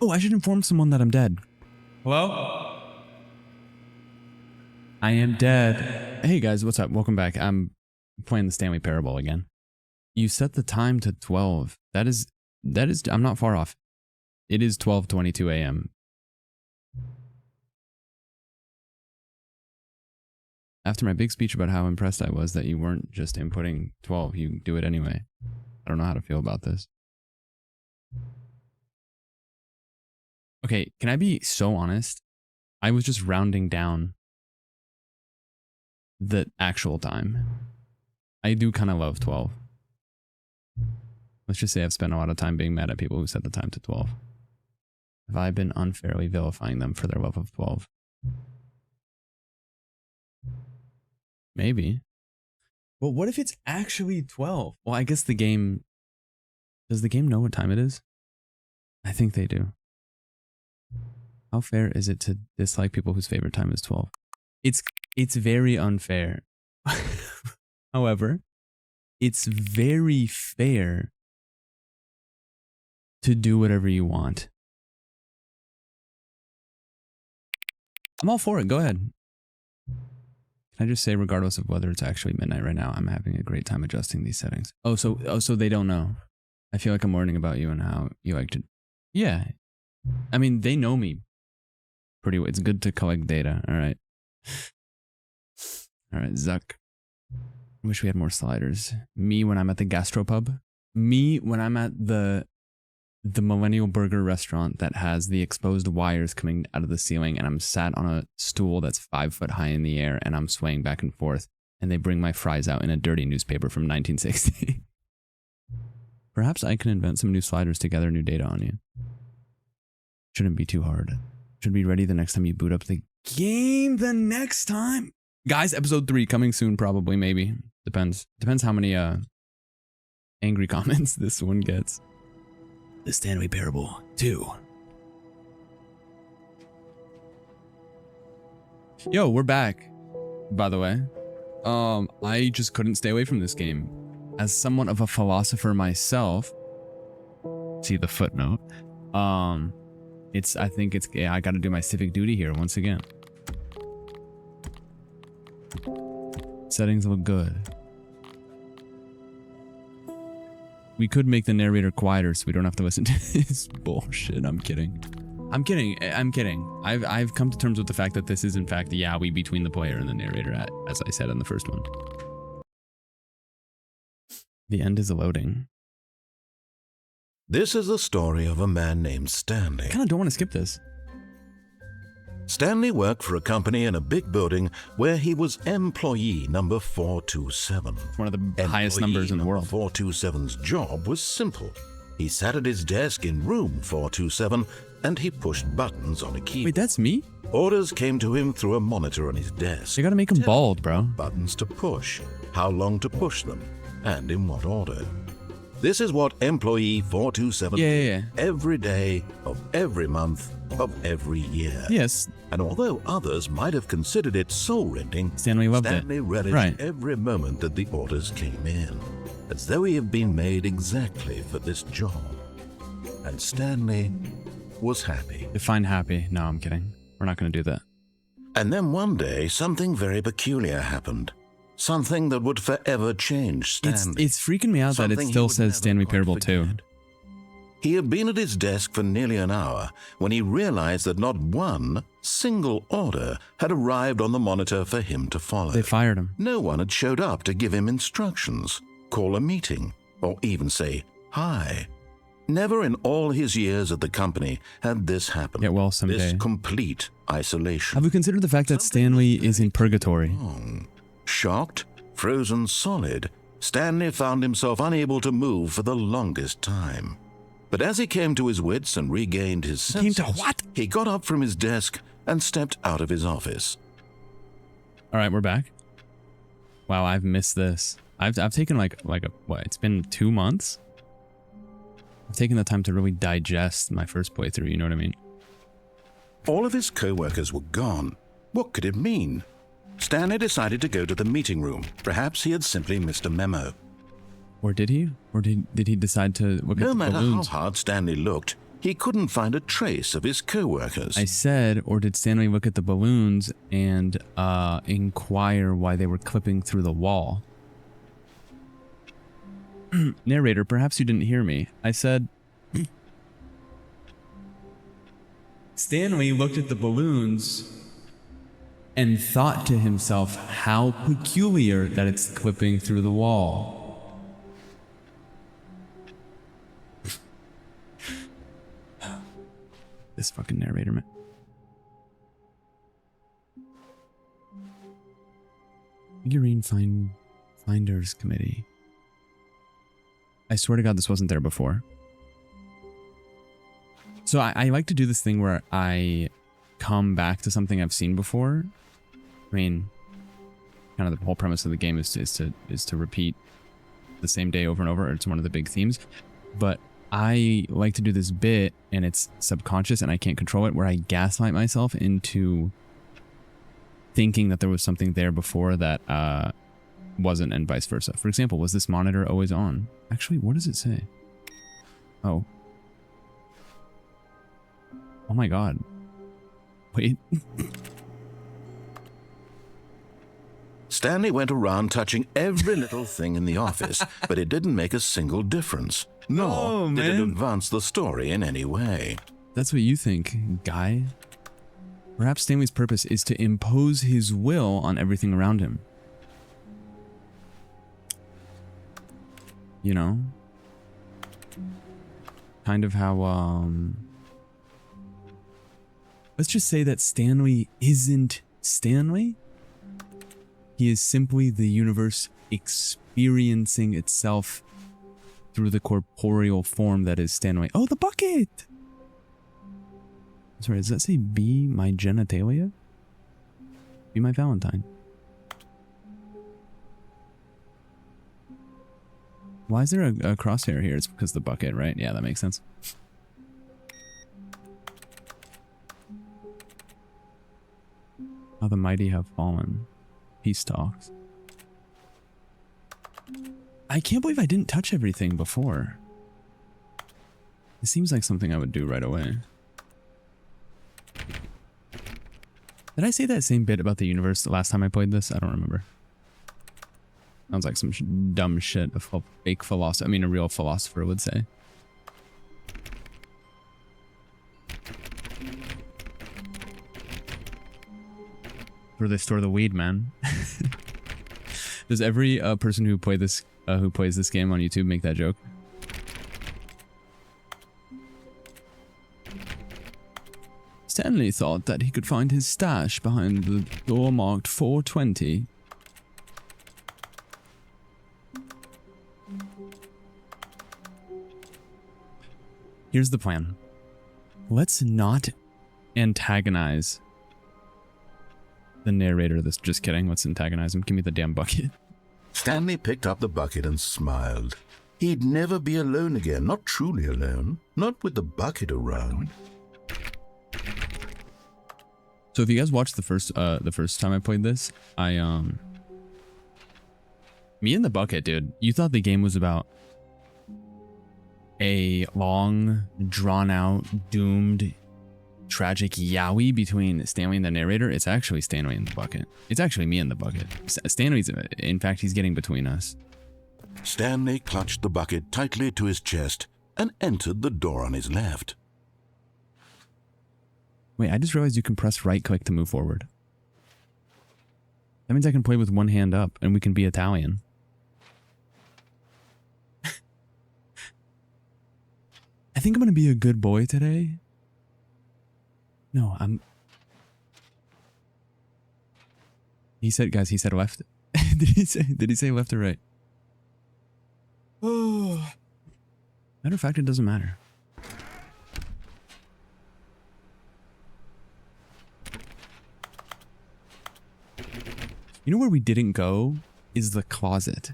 Oh, I should inform someone that I'm dead. Hello? I am dead. Hey guys, what's up? Welcome back. I'm playing the Stanley Parable again. You set the time to 12. That is, I'm not far off. It is 12:22 a.m. After my big speech about how impressed I was that you weren't just inputting 12, you do it anyway. I don't know how to feel about this. Okay, can I be so honest? I was just rounding down the actual time. I do kind of love 12. Let's just say I've spent a lot of time being mad at people who set the time to 12. Have I been unfairly vilifying them for their love of 12? Maybe. But what if it's actually 12? Well, I guess the game... Does the game know what time it is? I think they do. How fair is it to dislike people whose favorite time is 12? It's very unfair. However, it's very fair to do whatever you want. I'm all for it. Go ahead. Can I just say, regardless of whether it's actually midnight right now, I'm having a great time adjusting these settings. Oh, so they don't know. I feel like I'm learning about you and how you like to... Yeah. I mean, they know me pretty well. It's good to collect data. All right. All right, Zuck. I wish we had more sliders. Me when I'm at the gastropub. Me when I'm at the Millennial Burger restaurant that has the exposed wires coming out of the ceiling, and I'm sat on a stool that's 5 foot high in the air, and I'm swaying back and forth, and they bring my fries out in a dirty newspaper from 1960. Perhaps I can invent some new sliders to gather new data on you. Shouldn't be too hard. Should be ready the next time you boot up the game the next time. Guys, episode 3 coming soon, probably, maybe. Depends how many angry comments this one gets. The Stanley Parable 2. Yo, we're back, by the way. I just couldn't stay away from this game. As somewhat of a philosopher myself, see the footnote, I gotta do my civic duty here once again. Settings look good. We could make the narrator quieter so we don't have to listen to this bullshit. I'm kidding. I've come to terms with the fact that this is in fact the yaoi between the player and the narrator, as I said in the first one. The end is loading. This is the story of a man named Stanley. I kind of don't want to skip this. Stanley worked for a company in a big building where he was employee number 427. One of the highest numbers in the world. 427's job was simple. He sat at his desk in room 427 and he pushed buttons on a keyboard. Wait, that's me? Orders came to him through a monitor on his desk. You gotta make him bald, bro. Buttons to push, how long to push them, and in what order. This is what employee 427 did every day of every month of every year. Yes. And although others might have considered it soul-rending, Stanley relished every moment that the orders came in, as though he had been made exactly for this job. And Stanley was happy. Define happy. No, I'm kidding. We're not going to do that. And then one day, something very peculiar happened. Something that would forever change Stanley. It's freaking me out that it still says Stanley Parable 2. He had been at his desk for nearly an hour when he realized that not one single order had arrived on the monitor for him to follow. They fired him. No one had showed up to give him instructions, call a meeting, or even say hi. Never in all his years at the company had this happened. Get well someday. This complete isolation. Have you considered the fact that Stanley is in purgatory? Shocked, frozen solid, Stanley found himself unable to move for the longest time. But as he came to his wits and regained his senses, he got up from his desk and stepped out of his office. All right, we're back. Wow, I've missed this. I've taken like what? It's been 2 months. I've taken the time to really digest my first playthrough. You know what I mean? All of his co-workers were gone. What could it mean? Stanley decided to go to the meeting room. Perhaps he had simply missed a memo. Or did he? Or did he decide to look at the balloons? No matter how hard Stanley looked, he couldn't find a trace of his co-workers. I said, or did Stanley look at the balloons and inquire why they were clipping through the wall? Narrator, perhaps you didn't hear me. I said, Stanley looked at the balloons and thought to himself how peculiar that it's clipping through the wall. This fucking narrator, man. Figurine Finders Committee. I swear to God, this wasn't there before. So I like to do this thing where I come back to something I've seen before. I mean, kind of the whole premise of the game is to repeat the same day over and over. It's one of the big themes. But I like to do this bit, and it's subconscious, and I can't control it, where I gaslight myself into thinking that there was something there before that wasn't, and vice versa. For example, was this monitor always on? Actually, what does it say? Oh. Oh my God. Wait. Stanley went around touching every little thing in the office, but it didn't make a single difference. Nor did it advance the story in any way. That's what you think, guy. Perhaps Stanley's purpose is to impose his will on everything around him. You know? Kind of how, let's just say that Stanley isn't Stanley. He is simply the universe experiencing itself through the corporeal form that is Stanley. Oh, the bucket! Sorry, does that say be my genitalia? Be my Valentine. Why is there a crosshair here? It's because of the bucket, right? Yeah, that makes sense. How the mighty have fallen. Peace talks. I can't believe I didn't touch everything before. It seems like something I would do right away. Did I say that same bit about the universe the last time I played this? I don't remember. Sounds like some dumb shit a fake philosopher, I mean a real philosopher would say. Where they store the weed, man. Does every person who plays this game on YouTube make that joke? Stanley thought that he could find his stash behind the door marked 420. Here's the plan. Let's not antagonize the narrator. Just kidding. Let's antagonize him. Give me the damn bucket. Stanley picked up the bucket and smiled. He'd never be alone again. Not truly alone. Not with the bucket around. So if you guys watched the first time I played this, me and the bucket, dude, you thought the game was about a long, drawn-out, doomed, tragic yowie between Stanley and the narrator. It's actually Stanley and the bucket. It's actually me and the bucket. Stanley's, in fact, he's getting between us. Stanley clutched the bucket tightly to his chest and entered the door on his left. Wait, I just realized you can press right-click to move forward. That means I can play with one hand up, and we can be Italian. I think I'm gonna be a good boy today. No, He said, guys, he said left. Did he say left or right? Oh. Matter of fact, it doesn't matter. You know where we didn't go is the closet.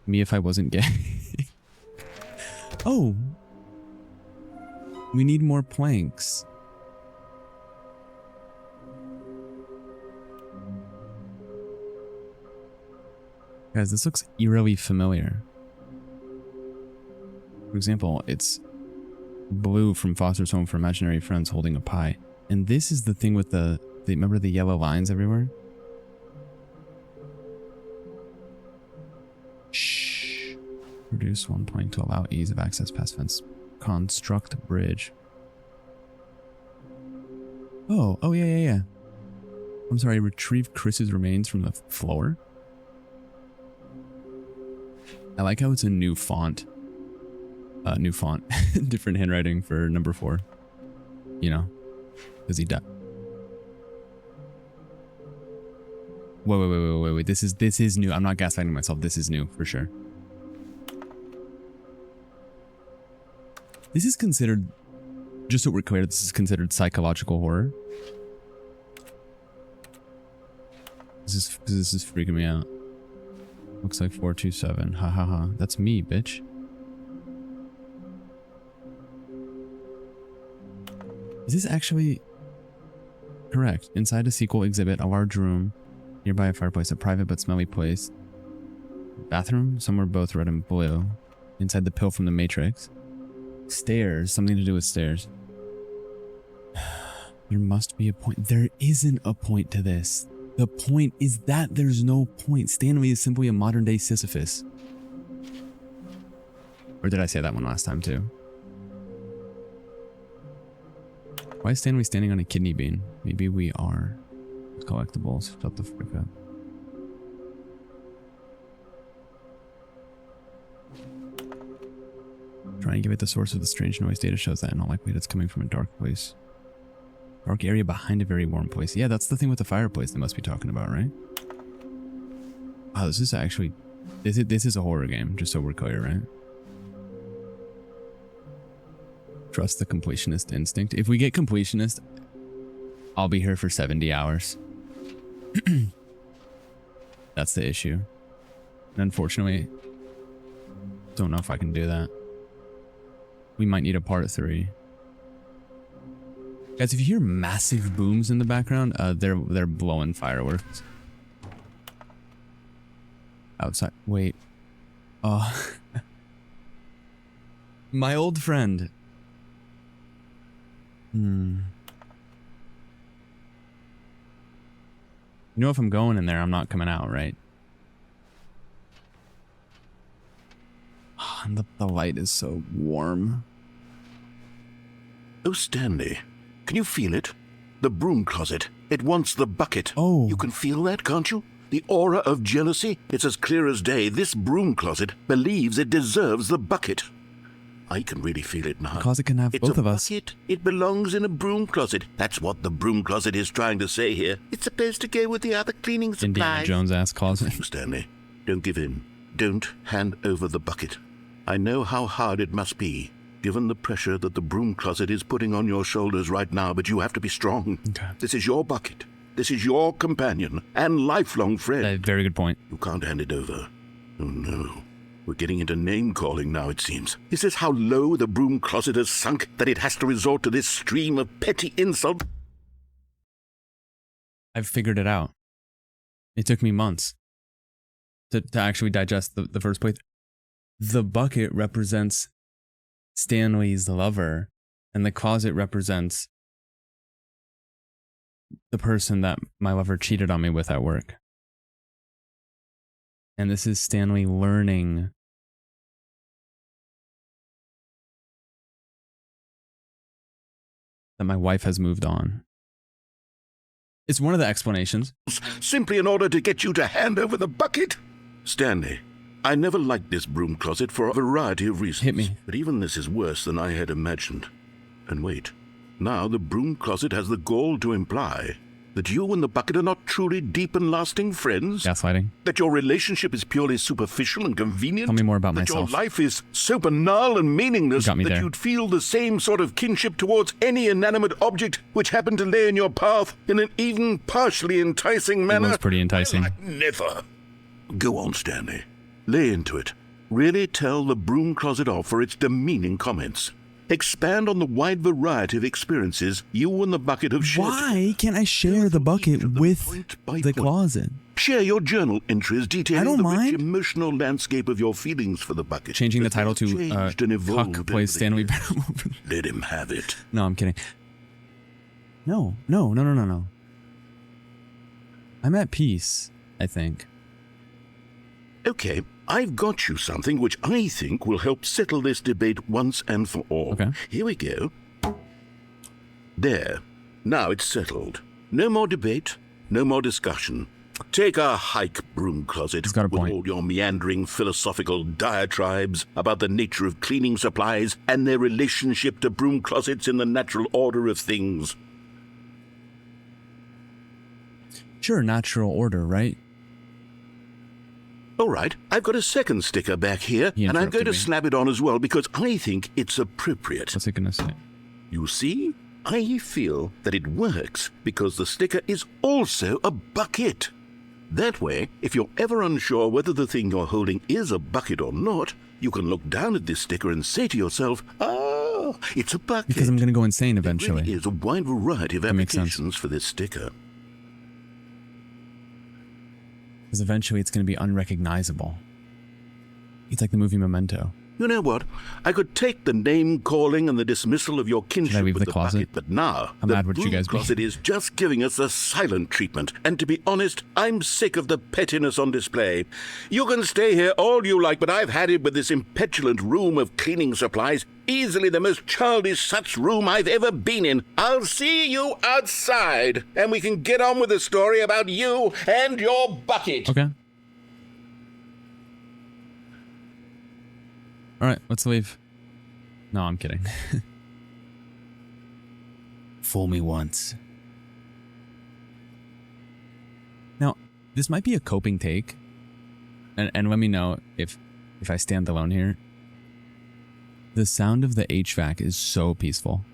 Me if I wasn't gay. Oh. We need more planks. Guys, this looks eerily familiar. For example, it's Blue from Foster's Home for Imaginary Friends holding a pie. And this is the thing with the remember the yellow lines everywhere? Shh. Produce 1 point to allow ease of access past fence. Construct bridge. Oh, yeah. I'm sorry, retrieve Chris's remains from the floor? I like how it's a new font. Different handwriting for number 4. You know, because he died. Wait. This is new. I'm not gaslighting myself. This is new for sure. This is considered, just so we're clear, this is considered psychological horror. This is freaking me out. Looks like 427. Ha ha ha. That's me, bitch. Is this actually correct? Inside a sequel exhibit, a large room, nearby a fireplace, a private but smelly place. Bathroom, somewhere both red and blue. Inside the pill from the Matrix. Stairs, something to do with stairs. There must be a point. There isn't a point to this. The point is that there's no point. Stanley is simply a modern day Sisyphus. Or did I say that one last time too? Why is Stanley standing on a kidney bean? Maybe we are collectibles. Shut the frick up. Try and give it the source of the strange noise. Data shows that in all likelihood it's coming from a dark place. Dark area behind a very warm place. Yeah, that's the thing with the fireplace they must be talking about, right? Wow, this is actually... This is a horror game, just so we're clear, right? Trust the completionist instinct. If we get completionist, I'll be here for 70 hours. That's the issue. And unfortunately, don't know if I can do that. We might need a part 3. Guys, if you hear massive booms in the background, they're blowing fireworks. Outside. Wait. Oh. My old friend. You know if I'm going in there, I'm not coming out, right? Oh, and the light is so warm. Oh, Stanley, can you feel it? The broom closet. It wants the bucket. Oh. You can feel that, can't you? The aura of jealousy. It's as clear as day. This broom closet believes it deserves the bucket. I can really feel it now. The closet can have both of us. It belongs in a broom closet. That's what the broom closet is trying to say here. It's supposed to go with the other cleaning supplies. Indiana Jones ass closet. Stanley, don't give in. Don't hand over the bucket. I know how hard it must be, given the pressure that the broom closet is putting on your shoulders right now, but you have to be strong. Okay. This is your bucket. This is your companion and lifelong friend. Very good point. You can't hand it over. Oh no. We're getting into name-calling now, it seems. Is this how low the broom closet has sunk, that it has to resort to this stream of petty insult? I've figured it out. It took me months to actually digest the first place. The bucket represents Stanley's lover, and the closet represents the person that my lover cheated on me with at work. And this is Stanley learning that my wife has moved on. It's one of the explanations. Simply in order to get you to hand over the bucket? Stanley, I never liked this broom closet for a variety of reasons. Hit me. But even this is worse than I had imagined. And wait, now the broom closet has the gall to imply that you and the bucket are not truly deep and lasting friends? Gaslighting. That your relationship is purely superficial and convenient? Tell me more about that myself. Your life is so banal and meaningless that there. You'd feel the same sort of kinship towards any inanimate object which happened to lay in your path in an even partially enticing manner? It was pretty enticing. Well, never. Go on, Stanley. Lay into it. Really tell the broom closet off for its demeaning comments. Expand on the wide variety of experiences you and the bucket have shared. Why can't I share the bucket with the closet? Share your journal entries detailing don't the mind. rich emotional landscape of your feelings for the bucket. Changing the As title to changed and evolved Cuck over plays the Stanley years. Parable. Let him have it. No, I'm kidding. No. I'm at peace, I think. Okay, I've got you something which I think will help settle this debate once and for all. Okay. Here we go. There. Now it's settled. No more debate, no more discussion. Take a hike, Broom Closet, He's got a with point. all your meandering philosophical diatribes about the nature of cleaning supplies and their relationship to broom closets in the natural order of things. Sure, natural order, right? All right, I've got a second sticker back here, He and I'm going interrupted to me. slap it on as well because I think it's appropriate. What's it gonna say? You see, I feel that it works because the sticker is also a bucket. That way, if you're ever unsure whether the thing you're holding is a bucket or not, you can look down at this sticker and say to yourself, "Ah, it's a bucket." Because I'm gonna go insane There eventually. really is a wide variety of That makes sense. applications for this sticker. Because eventually it's gonna be unrecognizable. It's like the movie Memento. You know what? I could take the name-calling and the dismissal of your kinship leave with the closet? bucket, but now How the mad would you broom guys be? closet is just giving us the silent treatment. And to be honest, I'm sick of the pettiness on display. You can stay here all you like, but I've had it with this impetulant room of cleaning supplies. Easily the most childish such room I've ever been in. I'll see you outside, and we can get on with the story about you and your bucket. Okay. Alright, let's leave. No, I'm kidding. Fool me once. Now, this might be a coping take. And let me know if I stand alone here. The sound of the HVAC is so peaceful.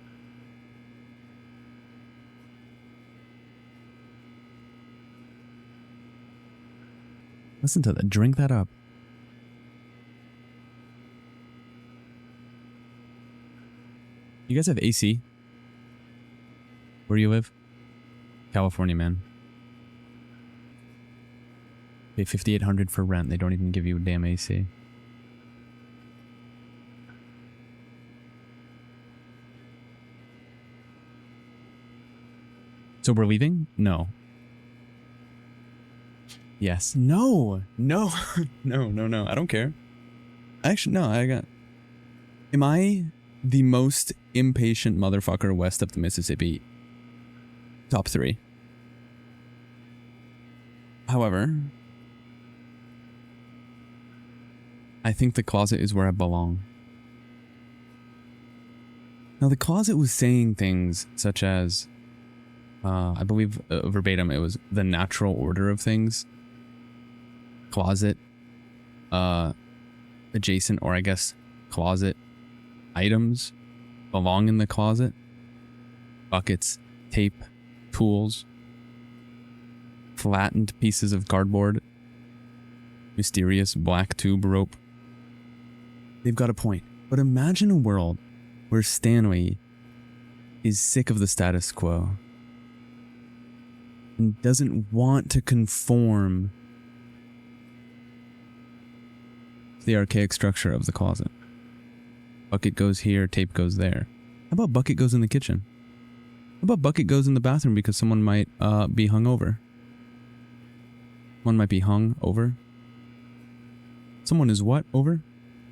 Listen to that. Drink that up. You guys have AC? Where do you live? California, man. Pay $5,800 for rent. They don't even give you a damn AC. So we're leaving? No. Yes. No. No. No. I don't care. Actually, no. Am I the most impatient motherfucker west of the Mississippi? Top 3. However, I think the closet is where I belong. Now, the closet was saying things such as, I believe verbatim, it was the natural order of things. Closet, adjacent, or I guess closet items belong in the closet. Buckets, tape, tools, flattened pieces of cardboard, mysterious black tube rope. They've got a point. But imagine a world where Stanley is sick of the status quo and doesn't want to conform to the archaic structure of the closet. Bucket goes here, tape goes there. How about bucket goes in the kitchen? How about bucket goes in the bathroom because someone might be hungover? One might be hung over. Someone is what over?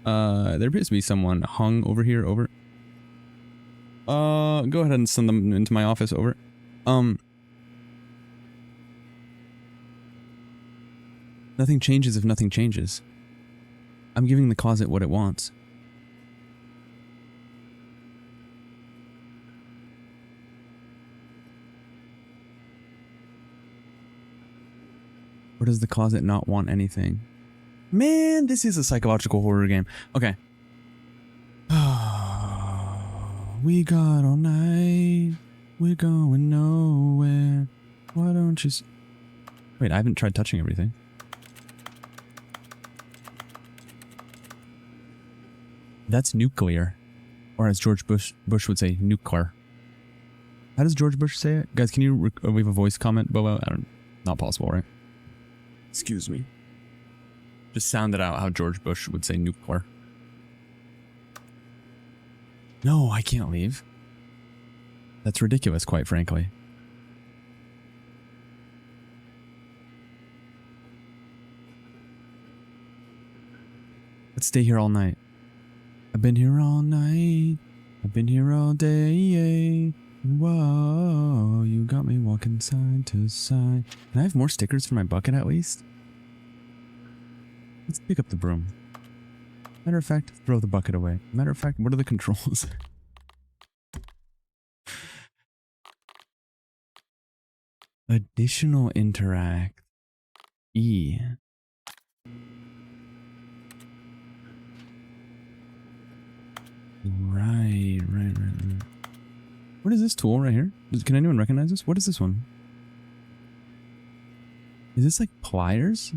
There appears to be someone hung over here over. Go ahead and send them into my office over. Nothing changes if nothing changes. I'm giving the closet what it wants. Or does the closet not want anything? Man, this is a psychological horror game. Okay. We got all night. We're going nowhere. Why don't you... Wait, I haven't tried touching everything. That's nuclear. Or as George Bush would say, nuclear. How does George Bush say it? Guys, can you leave a voice comment below? Not possible, right? Excuse me. Just sound it out how George Bush would say nuclear. No, I can't leave. That's ridiculous, quite frankly. Let's stay here all night. I've been here all night. I've been here all day. Whoa, you got me walking side to side. Can I have more stickers for my bucket at least? Let's pick up the broom. Matter of fact, throw the bucket away. Matter of fact, what are the controls? Additional interact. E. Right. What is this tool right here? Can anyone recognize this? What is this one? Is this like pliers?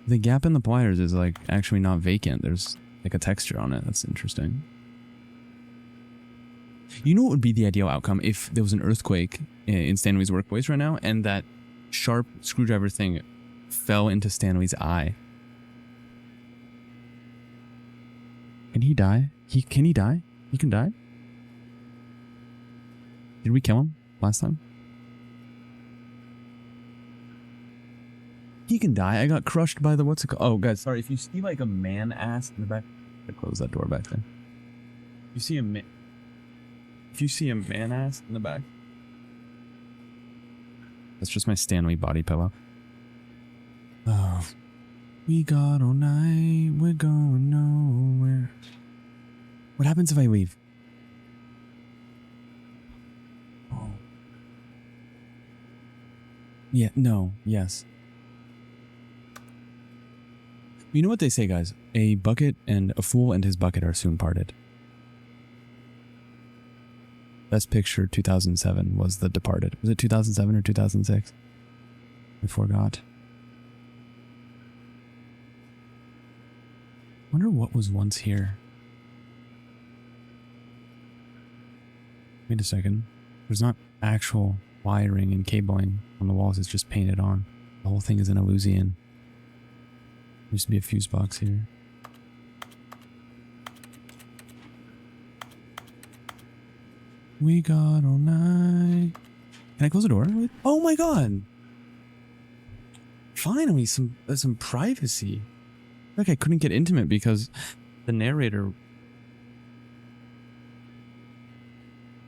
The gap in the pliers is like actually not vacant. There's like a texture on it. That's interesting. You know what would be the ideal outcome if there was an earthquake in Stanley's workplace right now and that sharp screwdriver thing fell into Stanley's eye? Can he die? Can he die? He can die? Did we kill him last time? He can die. I got crushed by the what's it called? Oh, guys, sorry. If you see like a man ass in the back, I close that door back there. If you see a man ass in the back, that's just my Stanley body pillow. Oh, we got all night. We're going nowhere. What happens if I leave? Oh. Yeah. No. Yes. You know what they say, guys? A bucket and a fool and his bucket are soon parted. Best Picture 2007 was The Departed. Was it 2007 or 2006? I forgot. Wonder what was once here. Wait a second. There's not actual wiring and cabling on the walls. It's just painted on. The whole thing is an illusion. There used to be a fuse box here. We got all night. Can I close the door? Oh my god! Finally, some privacy. Like I couldn't get intimate because the narrator.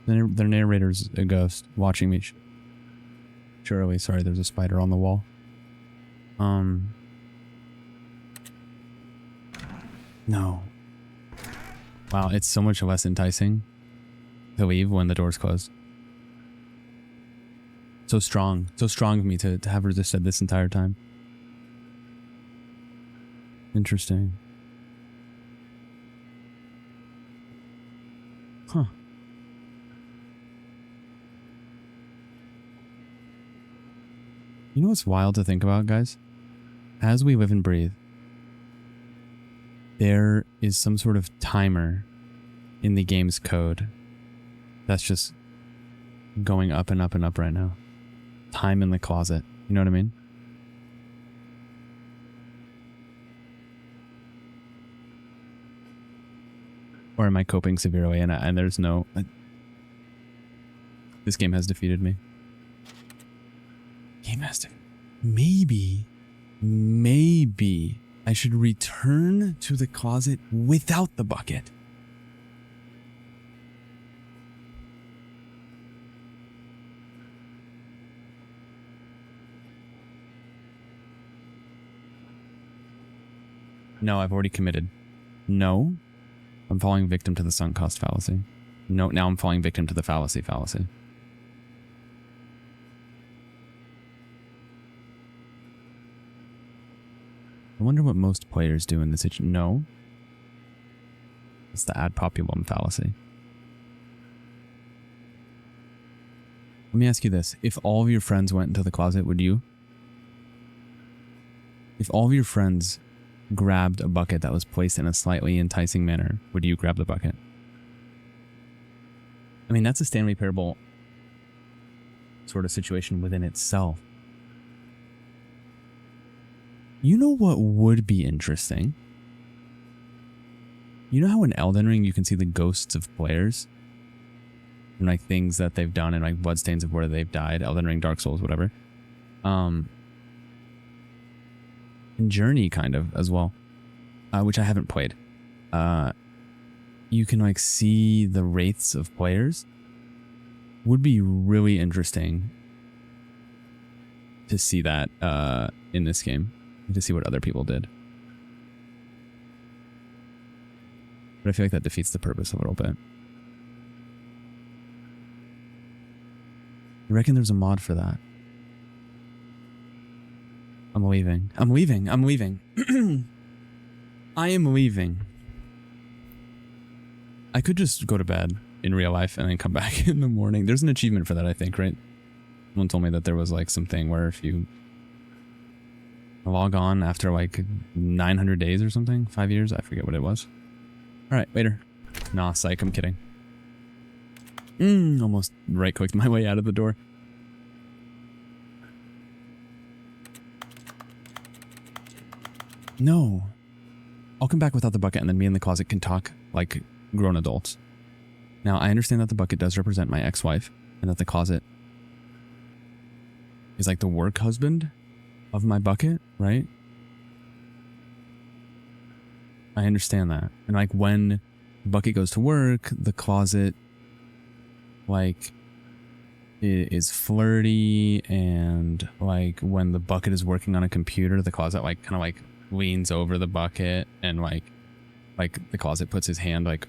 The narrator's a ghost watching me. Surely, sorry, there's a spider on the wall. No. Wow, it's so much less enticing to leave when the door's closed. So strong of me to have resisted this entire time. Interesting. Huh. You know what's wild to think about, guys? As we live and breathe, there is some sort of timer in the game's code that's just going up and up and up right now. Time in the closet. You know what I mean? Or am I coping severely and there's no... this game has defeated me. Game has defeated... Maybe I should return to the closet without the bucket. No, I've already committed. No, I'm falling victim to the sunk cost fallacy. No, now I'm falling victim to the fallacy. I wonder what most players do in this situation. No. It's the ad populum fallacy. Let me ask you this. If all of your friends went into the closet, would you? If all of your friends grabbed a bucket that was placed in a slightly enticing manner, would you grab the bucket? I mean, that's a Stanley Parable sort of situation within itself. You know what would be interesting? You know how in Elden Ring you can see the ghosts of players? And like things that they've done and like bloodstains of where they've died. Elden Ring, Dark Souls, whatever. And Journey kind of as well. Which I haven't played. You can like see the wraiths of players. Would be really interesting to see that in this game. To see what other people did. But I feel like that defeats the purpose a little bit. I reckon there's a mod for that. I'm leaving. I'm leaving. I'm leaving. I am leaving. I could just go to bed in real life and then come back in the morning. There's an achievement for that, I think, right? Someone told me that there was like something where if you log on after like 900 days or something, 5 years, I forget what it was. All right, later. Nah, psych, I'm kidding. Almost right-clicked my way out of the door. No. I'll come back without the bucket and then me in the closet can talk like grown adults. Now, I understand that the bucket does represent my ex-wife and that the closet is like the work husband of my bucket, right? I understand that. And like when the bucket goes to work, the closet like is flirty, and like when the bucket is working on a computer, the closet like kind of like leans over the bucket, and like the closet puts his hand like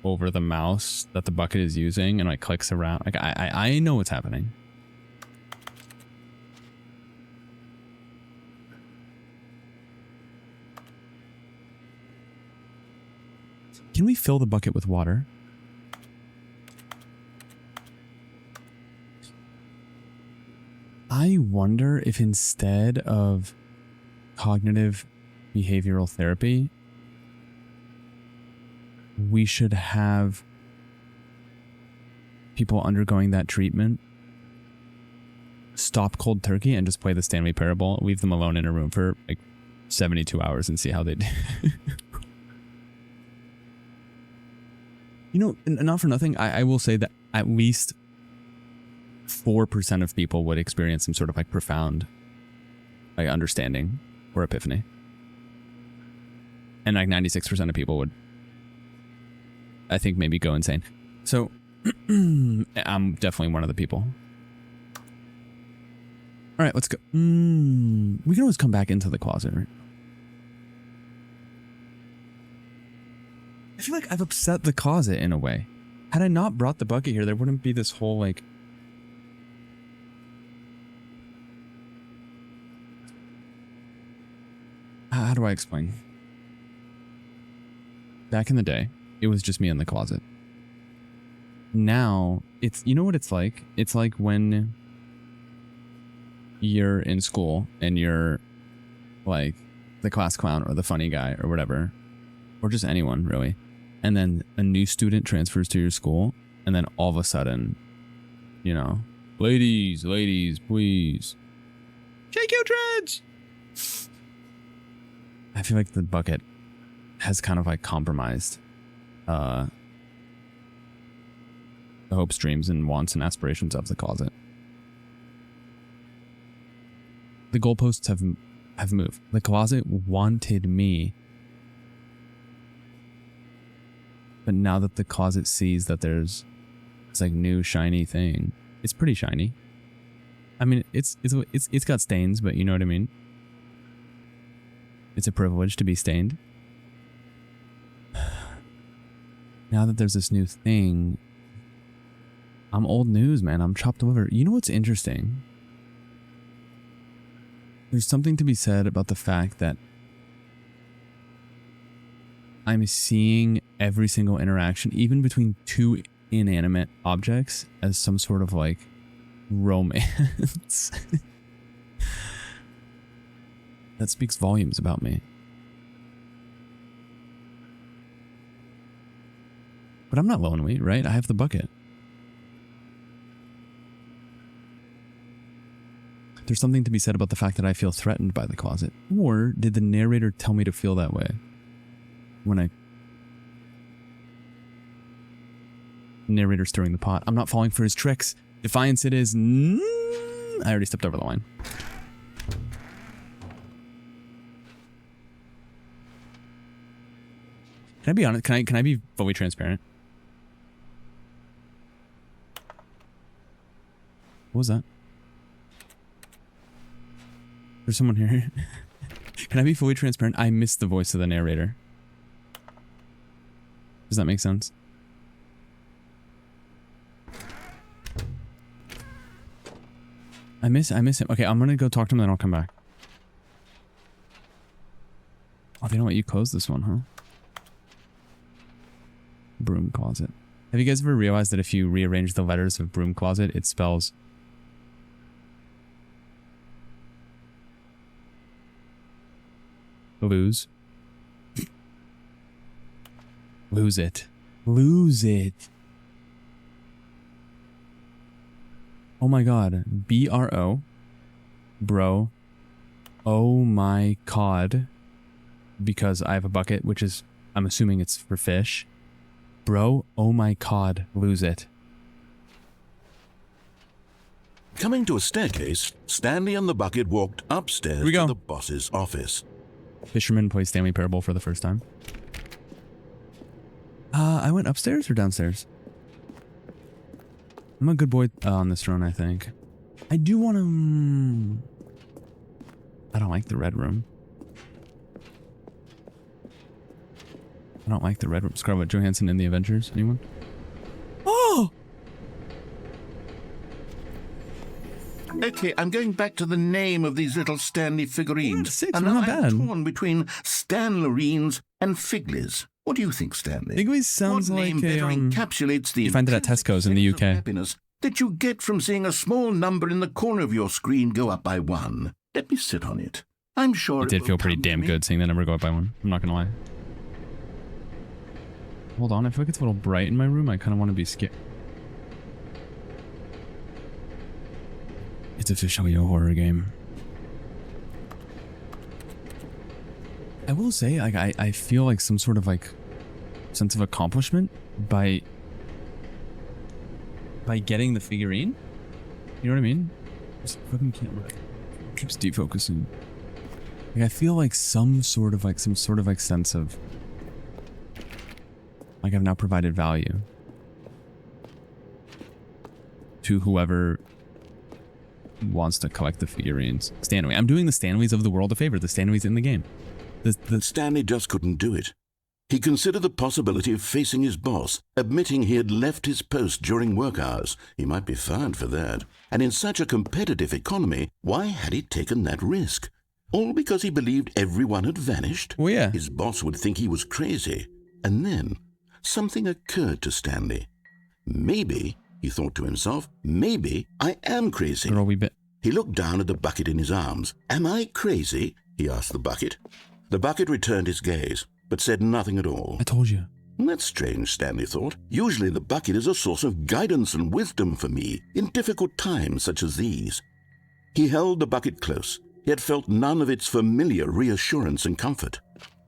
over the mouse that the bucket is using and like clicks around. Like I know what's happening. Can we fill the bucket with water? I wonder if instead of cognitive behavioral therapy, we should have people undergoing that treatment stop cold turkey and just play the Stanley Parable, leave them alone in a room for like 72 hours and see how they do. You know, not for nothing, I will say that at least 4% of people would experience some sort of like profound like understanding or epiphany. And like 96% of people would, I think, maybe go insane. So I'm definitely one of the people. All right, let's go. We can always come back into the closet, right? I feel like I've upset the closet in a way. Had I not brought the bucket here, there wouldn't be this whole like... How do I explain? Back in the day, it was just me in the closet. Now, it's... You know what it's like? It's like when you're in school and you're like the class clown or the funny guy or whatever. Or just anyone, really. And then a new student transfers to your school, and then all of a sudden, you know, ladies, please, shake your dreads. I feel like the bucket has kind of like compromised the hopes, dreams, and wants and aspirations of the closet. The goalposts have moved. The closet wanted me. But now that the closet sees that there's this like new shiny thing, it's pretty shiny. I mean, it's got stains, but you know what I mean. It's a privilege to be stained. Now that there's this new thing, I'm old news, man. I'm chopped liver. You know what's interesting? There's something to be said about the fact that I'm seeing every single interaction, even between two inanimate objects, as some sort of like romance. That speaks volumes about me. But I'm not lonely, right? I have the bucket. there's something to be said about the fact that I feel threatened by the closet. Or did the narrator tell me to feel that way? When narrator stirring the pot. I'm not falling for his tricks. Defiance it is. I already stepped over the line. Can I be honest? Can I be fully transparent? What was that? There's someone here. Can I be fully transparent? I missed the voice of the narrator. Does that make sense? I miss him. Okay, I'm gonna go talk to him, then I'll come back. Oh, they don't let you close this one, huh? Broom closet. Have you guys ever realized that if you rearrange the letters of broom closet, it spells lose? Lose it. Lose it. Oh my god. B-R-O. Bro. Oh my cod. Because I have a bucket, which is, I'm assuming it's for fish. Bro, oh my cod. Lose it. Coming to a staircase, Stanley and the bucket walked upstairs to the boss's office. Fisherman plays Stanley Parable for the first time. I went upstairs or downstairs? I'm a good boy on this run, I think. I do want to... I don't like the red room. I don't like the red room. Scarlett Johansson in the Avengers. Anyone? Oh! Okay, I'm going back to the name of these little Stanley figurines. Six, and not I'm bad. torn between Stanlerines and Figlies. What do you think, Stanley? Figlies sounds what like name better encapsulates the you find it at Tesco's in the UK. Happiness that you get from seeing a small number in the corner of your screen go up by 1. Let me sit on it. I'm sure it did feel pretty damn good seeing that number go up by 1. I'm not gonna lie. Hold on, I feel like it's a little bright in my room. I kind of want to be scared. It's officially a horror game. I will say, like, I feel like some sort of like sense of accomplishment by getting the figurine. You know what I mean? This fucking camera keeps defocusing. Like, I feel like some sort of sense of like I've now provided value to whoever wants to collect the figurines. Stanley. I'm doing the Stanleys of the world a favor. The Stanleys in the game. Stanley just couldn't do it. He considered the possibility of facing his boss, admitting he had left his post during work hours. He might be fired for that. And in such a competitive economy, why had he taken that risk? All because he believed everyone had vanished? Well, yeah. His boss would think he was crazy. And then something occurred to Stanley. Maybe, he thought to himself, maybe I am crazy. Girl, He looked down at the bucket in his arms. Am I crazy? He asked the bucket. The bucket returned his gaze, but said nothing at all. I told you. That's strange, Stanley thought. Usually the bucket is a source of guidance and wisdom for me in difficult times such as these. He held the bucket close, yet felt none of its familiar reassurance and comfort.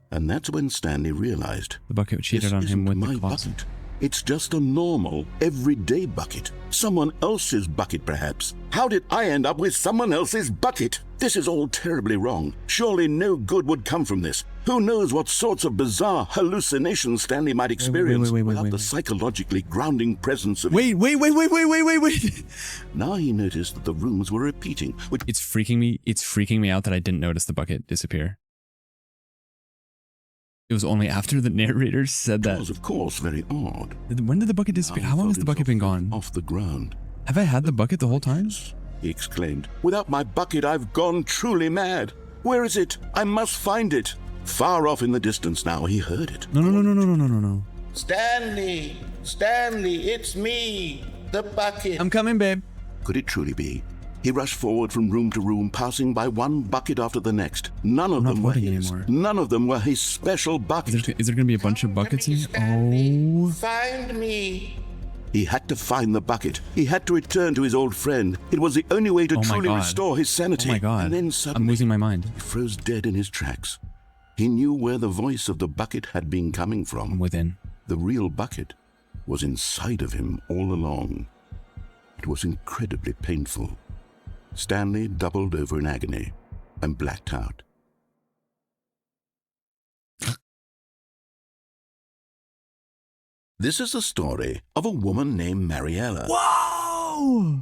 And that's when Stanley realized the bucket cheated on him with the closet. Bucket. It's just a normal, everyday bucket. Someone else's bucket, perhaps. How did I end up with someone else's bucket? This is all terribly wrong. Surely no good would come from this. Who knows what sorts of bizarre hallucinations Stanley might experience without the psychologically grounding presence of... Wait. Now he noticed that the rooms were repeating. It's freaking me out that I didn't notice the bucket disappear. It was only after the narrator said that. It was, of course, very odd. When did the bucket disappear? How long has the bucket been gone? Off the ground. Have I had the bucket the whole time? He exclaimed. Without my bucket, I've gone truly mad. Where is it? I must find it. Far off in the distance now, he heard it. No. Stanley, it's me, the bucket. I'm coming, babe. Could it truly be? He rushed forward from room to room, passing by one bucket after the next. None of them were his. None of them were his special bucket. Is there going to be a bunch of buckets in here? Oh. Find me. He had to find the bucket. He had to return to his old friend. It was the only way to truly restore his sanity. Oh my God. And then suddenly, I'm losing my mind. He froze dead in his tracks. He knew where the voice of the bucket had been coming from. I'm within. The real bucket was inside of him all along. It was incredibly painful. Stanley doubled over in agony and blacked out. This is the story of a woman named Mariella. Whoa!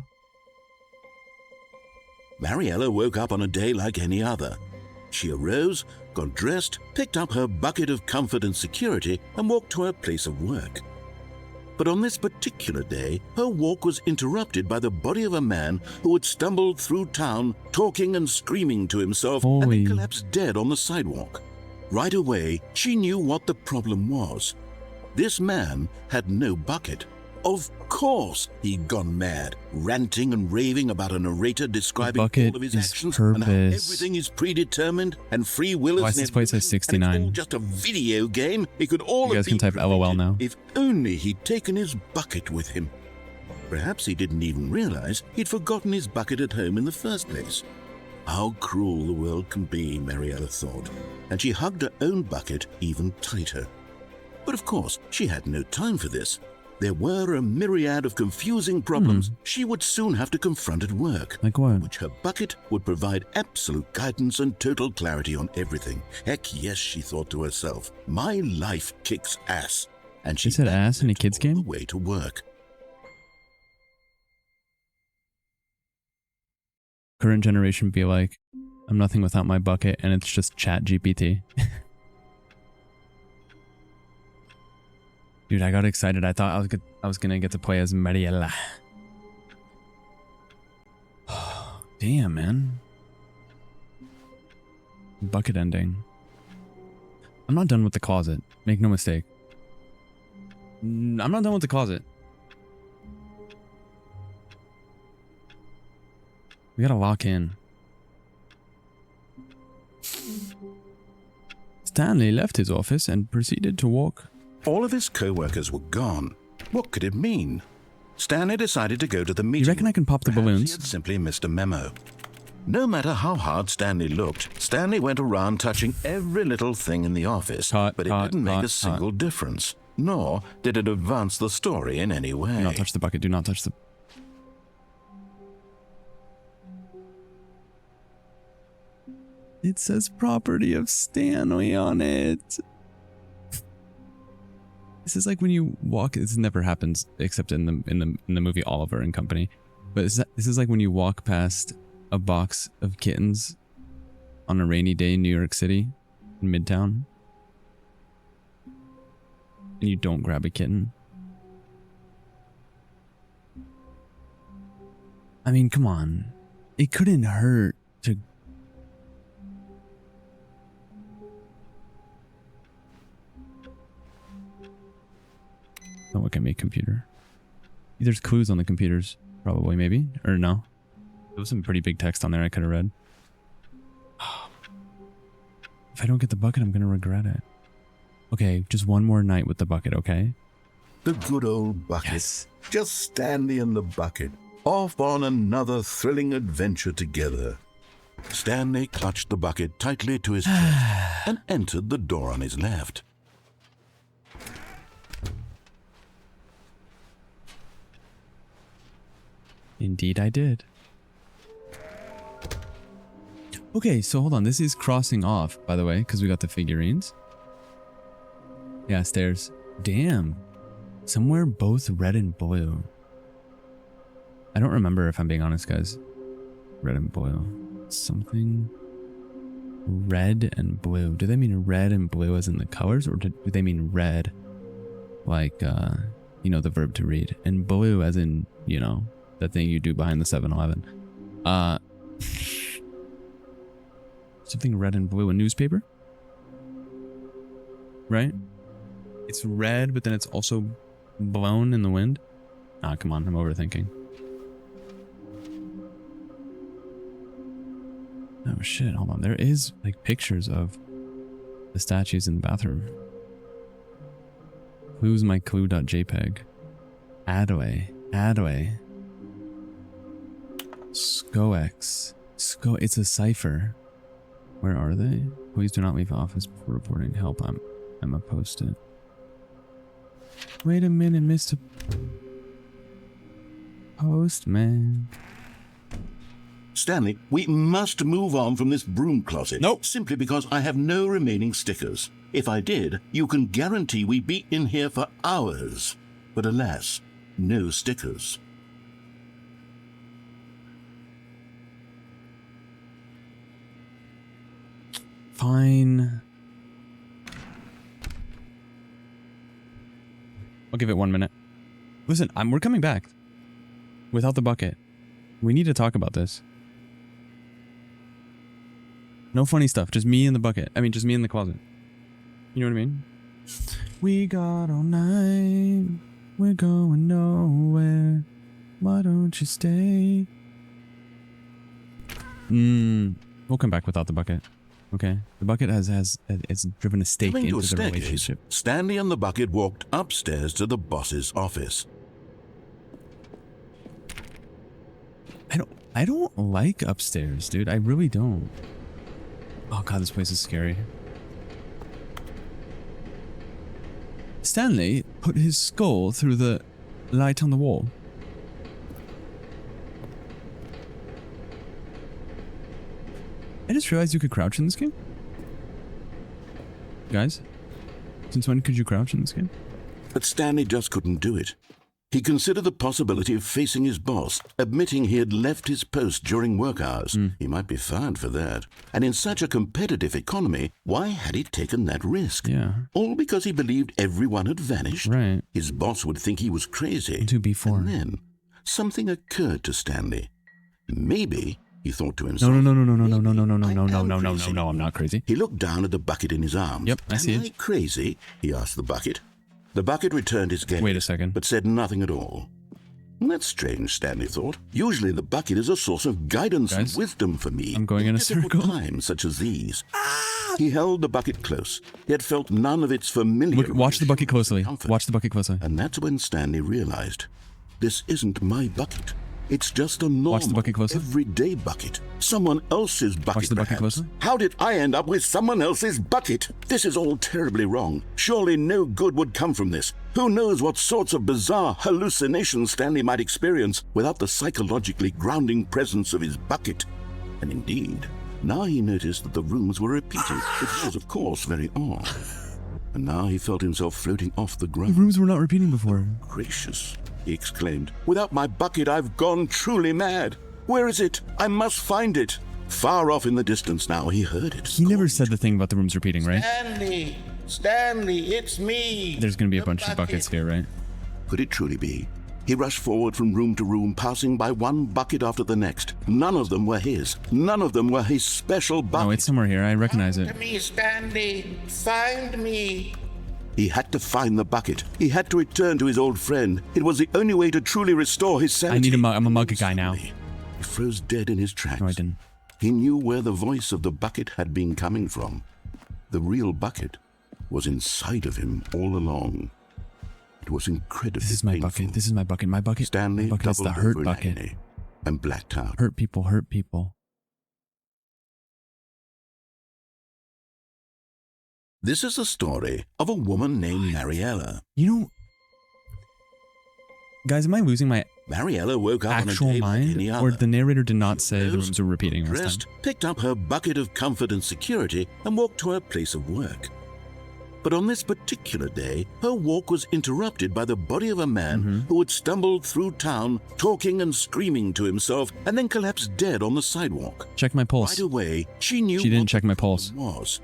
Mariella woke up on a day like any other. She arose, got dressed, picked up her bucket of comfort and security, and walked to her place of work. But on this particular day, her walk was interrupted by the body of a man who had stumbled through town, talking and screaming to himself, and then collapsed dead on the sidewalk. Right away, she knew what the problem was. This man had no bucket. Of course, he'd gone mad, ranting and raving about a narrator describing all of his actions and how everything is predetermined and free will is this place says 69. And it's all just a video game. It could all you guys can type LOL now. If only he'd taken his bucket with him. Perhaps he didn't even realize he'd forgotten his bucket at home in the first place. How cruel the world can be, Mariella thought, and she hugged her own bucket even tighter. But of course, she had no time for this. There were a myriad of confusing problems she would soon have to confront at work. Like what? Which her bucket would provide absolute guidance and total clarity on everything. Heck yes, she thought to herself. My life kicks ass. And she said ass in a kid's game? The way to work. Current generation be like, I'm nothing without my bucket, and it's just Chat GPT. Dude, I got excited. I thought I was gonna get to play as Mariella. Damn, man. Bucket ending. I'm not done with the closet. Make no mistake. I'm not done with the closet. We gotta lock in. Stanley left his office and proceeded to walk. All of his co-workers were gone. What could it mean? Stanley decided to go to the meeting. You reckon I can pop the balloons? He had simply missed a memo. No matter how hard Stanley looked, Stanley went around touching every little thing in the office, but it didn't make a single difference, nor did it advance the story in any way. Do not touch the bucket. Do not touch the... It says property of Stanley on it. This is like when you walk. This never happens except in the movie Oliver and Company. But this is like when you walk past a box of kittens on a rainy day in New York City, in Midtown, and you don't grab a kitten. I mean, come on. It couldn't hurt to... Don't look at me, computer. There's clues on the computers, probably, maybe, or no. There was some pretty big text on there I could have read. If I don't get the bucket, I'm gonna regret it. Okay, just one more night with the bucket, okay? The good old bucket. Yes. Just Stanley and the bucket, off on another thrilling adventure together. Stanley clutched the bucket tightly to his chest and entered the door on his left. Indeed I did. Okay, so hold on. This is crossing off, by the way, because we got the figurines. Yeah, stairs. Damn. Somewhere both red and blue. I don't remember, if I'm being honest, guys. Red and blue. Something... red and blue. Do they mean red and blue as in the colors? Or do they mean red like, you know, the verb to read? And blue as in, you know... that thing you do behind the 7-Eleven. Something red and blue. A newspaper? Right? It's red, but then it's also blown in the wind? Ah, come on. I'm overthinking. Oh, shit. Hold on. There is, like, pictures of the statues in the bathroom. Clues my clue.jpg. Adway. Adway. Scoex. It's a cipher. Where are they? Please do not leave office before reporting. Help, I'm a post-it. Wait a minute, Mr. Postman. Stanley, we must move on from this broom closet. Nope. Simply because I have no remaining stickers. If I did, you can guarantee we'd be in here for hours. But alas, no stickers. Fine. I'll give it 1 minute. Listen, we're coming back. Without the bucket. We need to talk about this. No funny stuff. Just me in the bucket. I mean, just me in the closet. You know what I mean? We got all night. We're going nowhere. Why don't you stay? We'll come back without the bucket. Okay. The bucket has driven a stake Coming to into a the staircase, relationship. Stanley and the bucket walked upstairs to the boss's office. I don't like upstairs, dude. I really don't. Oh god, this place is scary. Stanley put his skull through the light on the wall. I just realized you could crouch in this game. Guys, since when could you crouch in this game? But Stanley just couldn't do it. He considered the possibility of facing his boss, admitting he had left his post during work hours. He might be fired for that. And in such a competitive economy, why had he taken that risk? Yeah. All because he believed everyone had vanished? Right. His boss would think he was crazy. To be fair. And then, something occurred to Stanley. Maybe, he thought to himself. No, I'm not crazy. He looked down at the bucket in his arms. Yep, I see it. Am I crazy? He asked the bucket. The bucket returned his gaze. Wait a second. But said nothing at all. That's strange, Stanley thought. Usually the bucket is a source of guidance and wisdom for me. I'm going in a difficult circle. times such as these. He held the bucket close. He had felt none of its familiar. Watch the bucket closely. comfort. Watch the bucket closely. And that's when Stanley realized, this isn't my bucket. It's just a normal, Watch the bucket closely. everyday bucket. Someone else's bucket, Watch the bucket perhaps. closely. How did I end up with someone else's bucket? This is all terribly wrong. Surely no good would come from this. Who knows what sorts of bizarre hallucinations Stanley might experience without the psychologically grounding presence of his bucket. And indeed, now he noticed that the rooms were repeating, which was, of course, very odd. And now he felt himself floating off the ground. The rooms were not repeating before. Gracious, he exclaimed. Without my bucket, I've gone truly mad. Where is it? I must find it. Far off in the distance now, he heard it. He never said the thing about the rooms repeating, right? Stanley, it's me. There's gonna be a bunch of buckets here, right? Could it truly be? He rushed forward from room to room, passing by one bucket after the next. None of them were his. None of them were his special bucket. No, it's somewhere here. I recognize it. Me, Stanley. Find me. He had to find the bucket. He had to return to his old friend. It was the only way to truly restore his sanity. I need a mug. I'm a mug guy now. He froze dead in his tracks. No, I didn't. He knew where the voice of the bucket had been coming from. The real bucket was inside of him all along. It was incredibly This is my painful. bucket. This is my bucket. My bucket. Stanley My bucket is the doubled hurt over in bucket. agony and blacked out. Hurt people. Hurt people. This is the story of a woman named Mariella. You know, guys, am I losing my Mariella woke up actual on a day like any mind? other. Or the narrator did not say the Rose, rooms were repeating last dressed, time? picked up her bucket of comfort and security, and walked to her place of work. But on this particular day, her walk was interrupted by the body of a man who had stumbled through town, talking and screaming to himself, and then collapsed dead on the sidewalk. Check my pulse. Right away, she knew She didn't what check the my problem pulse. was.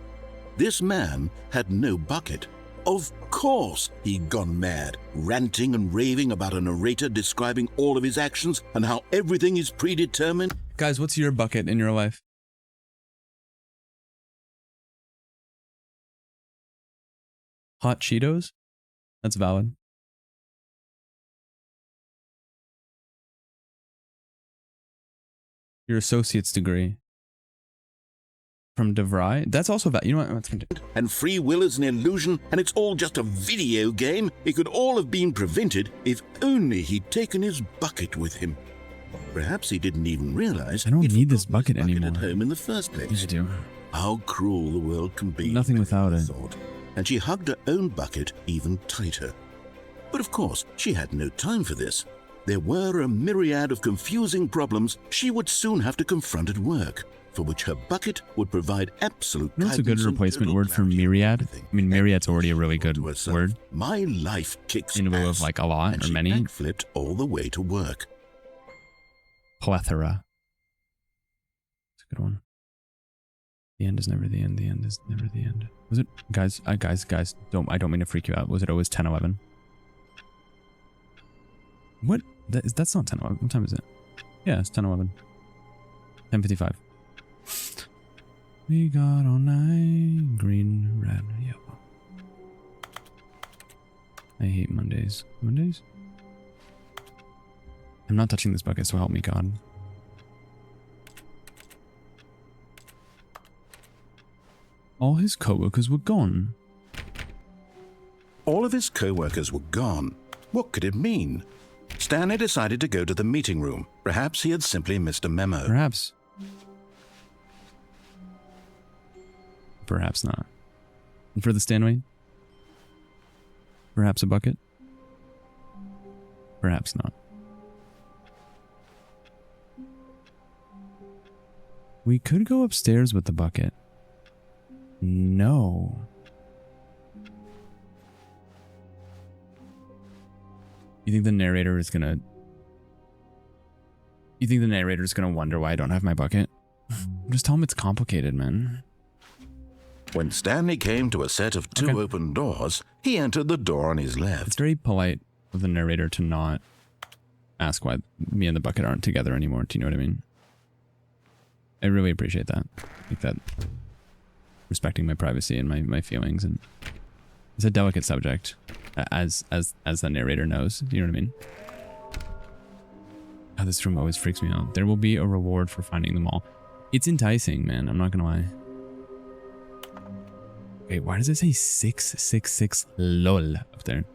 This man had no bucket. Of course he'd gone mad, ranting and raving about a narrator describing all of his actions and how everything is predetermined. Guys, what's your bucket in your life? Hot Cheetos? That's valid. Your associate's degree. From DeVry? That's also that. You know what? Let's continue. And free will is an illusion, and it's all just a video game. It could all have been prevented if only he'd taken his bucket with him. Perhaps he didn't even realize I don't he'd need this forgotten bucket his anymore. at home in the first place. I do. How cruel the world can be. Nothing without it. Thought. And she hugged her own bucket even tighter. But of course, she had no time for this. There were a myriad of confusing problems she would soon have to confront at work, for which her bucket would provide absolute You know what's a good guidance and replacement total word for clarity of myriad? everything. I mean, myriad's already a really good To herself, word. My life kicks In lieu of ass. like a lot And or she many. backflipped all the way to work. Plethora. It's a good one. The end is never the end. The end is never the end. Was it, guys? Guys, I don't mean to freak you out. Was it always 10:11? What? That's not 10:11. What time is it? Yeah, it's 10:11. 10:55. We got all night. Green, red, yellow. I hate Mondays. Mondays? I'm not touching this bucket, so help me God. All his co-workers were gone. All of his co-workers were gone. What could it mean? Stanley decided to go to the meeting room. Perhaps he had simply missed a memo. Perhaps. Perhaps not. And for the Stanley? Perhaps a bucket? Perhaps not. We could go upstairs with the bucket. No. You think the narrator is gonna... You think the narrator is gonna wonder why I don't have my bucket? Just tell him it's complicated, man. When Stanley came to a set of two open doors, he entered the door on his left. It's very polite of the narrator to not ask why me and the bucket aren't together anymore. Do you know what I mean? I really appreciate that. Like that, respecting my privacy and my feelings, and it's a delicate subject, as the narrator knows. Do you know what I mean? Oh, this room always freaks me out. There will be a reward for finding them all. It's enticing, man. I'm not gonna lie. Okay, why does it say 666 lol up there?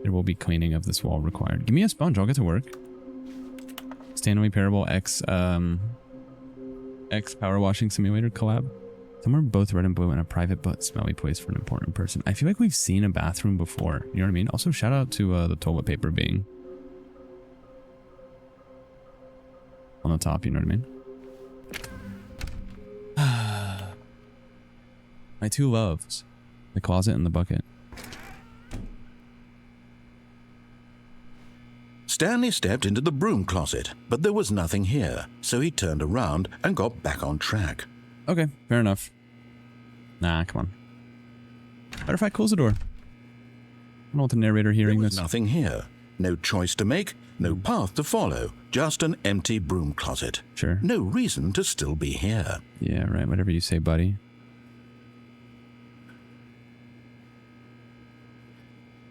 There will be cleaning of this wall required. Give me a sponge, I'll get to work. Stanley Parable X Power Washing Simulator collab. Some are both red and blue in a private but smelly place for an important person. I feel like we've seen a bathroom before. You know what I mean? Also, shout out to the toilet paper being on the top. You know what I mean? My two loves. The closet and the bucket. Stanley stepped into the broom closet, but there was nothing here, so he turned around and got back on track. Okay, fair enough. Nah, come on. Better if I close the door. I don't want the narrator hearing There was this. nothing here. No choice to make, no path to follow, just an empty broom closet. Sure. No reason to still be here. Yeah, right. Whatever you say, buddy.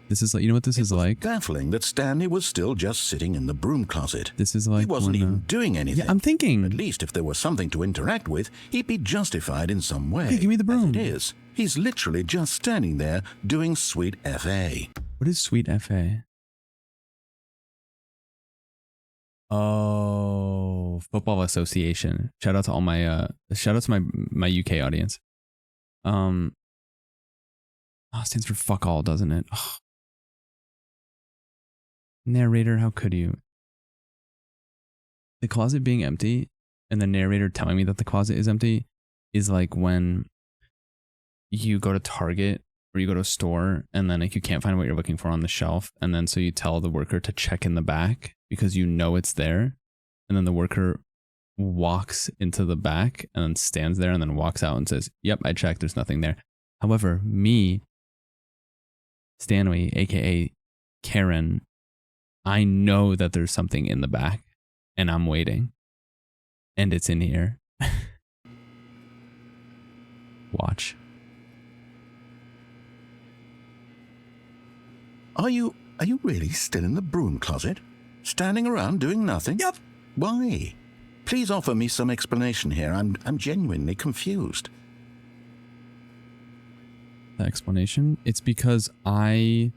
This is like, you know what this is like? Baffling that Stanley was still just sitting in the broom closet. This is like He wasn't when, even doing anything. Yeah, I'm thinking. At least if there was something to interact with, he'd be justified in some way. Hey, give me the broom. As it is, he's literally just standing there doing sweet FA. What is sweet FA? Oh, football association. Shout out to all my shout out to my UK audience. Oh, it stands for fuck all, doesn't it? Ugh. Narrator, how could you? The closet being empty and the narrator telling me that the closet is empty is like when you go to Target or you go to a store and then like you can't find what you're looking for on the shelf, and then so you tell the worker to check in the back because you know it's there, and then the worker walks into the back and then stands there and then walks out and says, "Yep, I checked, there's nothing there." However, me, Stanley, aka Karen, I know that there's something in the back and I'm waiting and it's in here. Watch. Are you really still in the broom closet? Standing around doing nothing? Yep. Why? Please offer me some explanation here. I'm genuinely confused. The explanation? It's because I...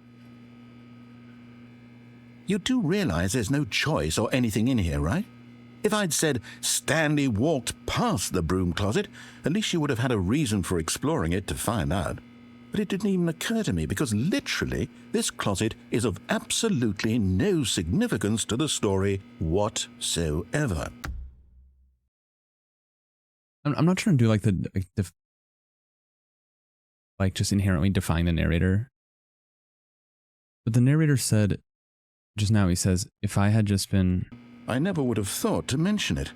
You do realize there's no choice or anything in here, right? If I'd said Stanley walked past the broom closet, at least you would have had a reason for exploring it to find out. But it didn't even occur to me because literally this closet is of absolutely no significance to the story whatsoever. I'm not trying to do like like just inherently defying the narrator. But the narrator said, just now he says, if I had just been... I never would have thought to mention it.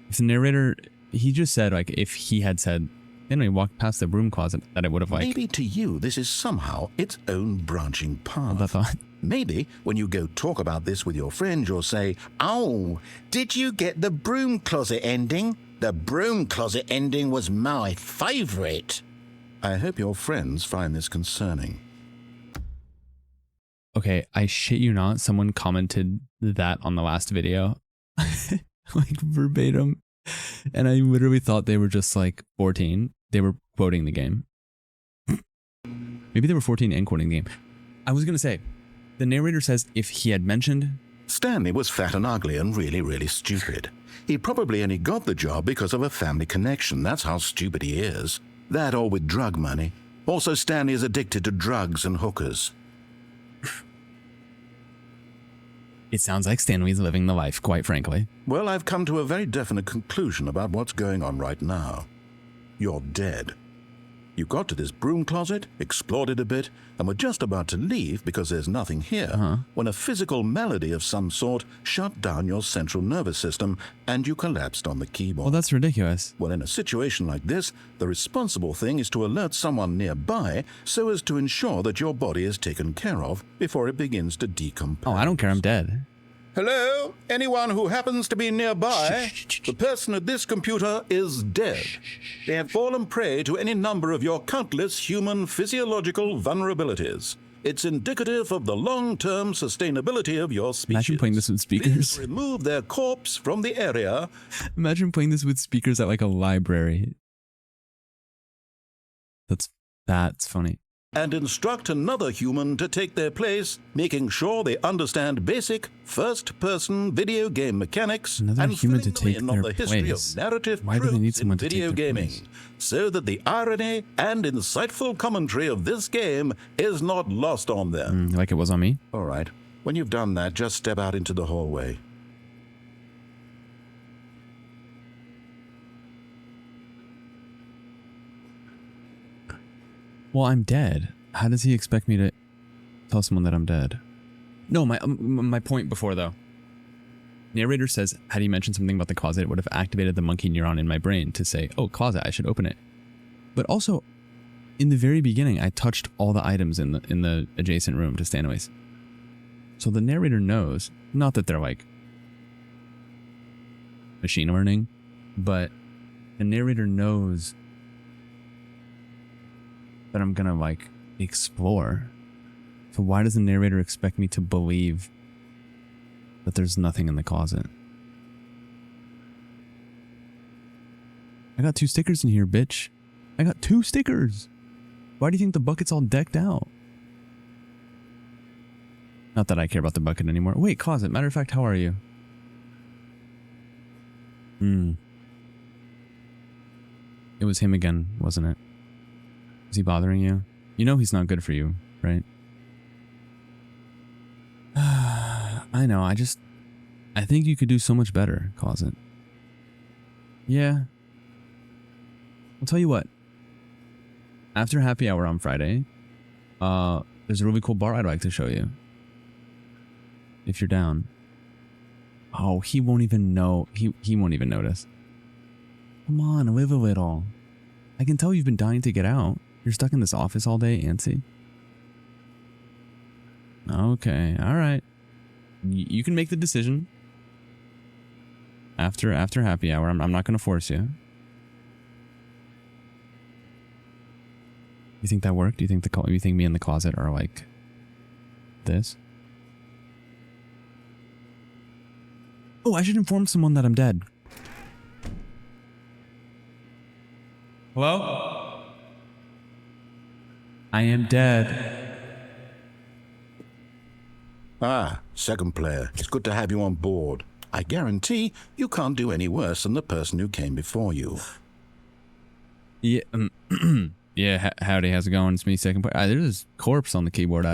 If the narrator, he just said like if he had said, then we walked past the broom closet, that it would have like... Maybe to you this is somehow its own branching path. That thought. Maybe when you go talk about this with your friend, you'll say, "Oh, did you get the broom closet ending? The broom closet ending was my favorite." I hope your friends find this concerning. Okay, I shit you not, someone commented that on the last video. Like verbatim. And I literally thought they were just like 14. They were quoting the game. Maybe they were 14 and quoting the game. I was going to say, the narrator says if he had mentioned... Stanley was fat and ugly and really, really stupid. He probably only got the job because of a family connection. That's how stupid he is. That or with drug money. Also, Stanley is addicted to drugs and hookers. It sounds like Stanley's living the life, quite frankly. Well, I've come to a very definite conclusion about what's going on right now. You're dead. You got to this broom closet, explored it a bit, and were just about to leave because there's nothing here, when a physical malady of some sort shut down your central nervous system and you collapsed on the keyboard. Well, that's ridiculous. Well, in a situation like this, the responsible thing is to alert someone nearby so as to ensure that your body is taken care of before it begins to decompose. Oh, I don't care, I'm dead. Hello? Anyone who happens to be nearby? The person at this computer is dead. They have fallen prey to any number of your countless human physiological vulnerabilities. It's indicative of the long-term sustainability of your species. Imagine playing this with speakers. Please remove their corpse from the area. Imagine playing this with speakers at like a library. That's funny. And instruct another human to take their place, making sure they understand basic first-person video game mechanics Another and human filling to them take in their on the history place. of narrative Why do they need tropes someone in to take video their gaming, place? so that the irony and insightful commentary of this game is not lost on them. Like it was on me? All right. When you've done that, just step out into the hallway. Well, I'm dead. How does he expect me to tell someone that I'm dead? No, my point before, though. Narrator says, had he mentioned something about the closet, it would have activated the monkey neuron in my brain to say, oh, closet, I should open it. But also, in the very beginning, I touched all the items in the adjacent room to Stanley's. So the narrator knows, not that they're like machine learning, but the narrator knows that I'm gonna like explore. So why does the narrator expect me to believe that there's nothing in the closet? I got 2 stickers in here, bitch. I got 2 stickers. Why do you think the bucket's all decked out? Not that I care about the bucket anymore. Wait, closet. Matter of fact, how are you? It was him again, wasn't it? Is he bothering you? You know he's not good for you, right? I know, I think you could do so much better, closet. Yeah. I'll tell you what. After happy hour on Friday, there's a really cool bar I'd like to show you. If you're down. Oh, he won't even know. He won't even notice. Come on, live a little. I can tell you've been dying to get out. You're stuck in this office all day, antsy. Okay, alright. You can make the decision. After happy hour. I'm not going to force you. You think that worked? Do you think me and the closet are like this? Oh, I should inform someone that I'm dead. Hello? I am dead. Ah, second player. It's good to have you on board. I guarantee you can't do any worse than the person who came before you. Yeah, yeah, howdy, how's it going? It's me, second player. There's a corpse on the keyboard.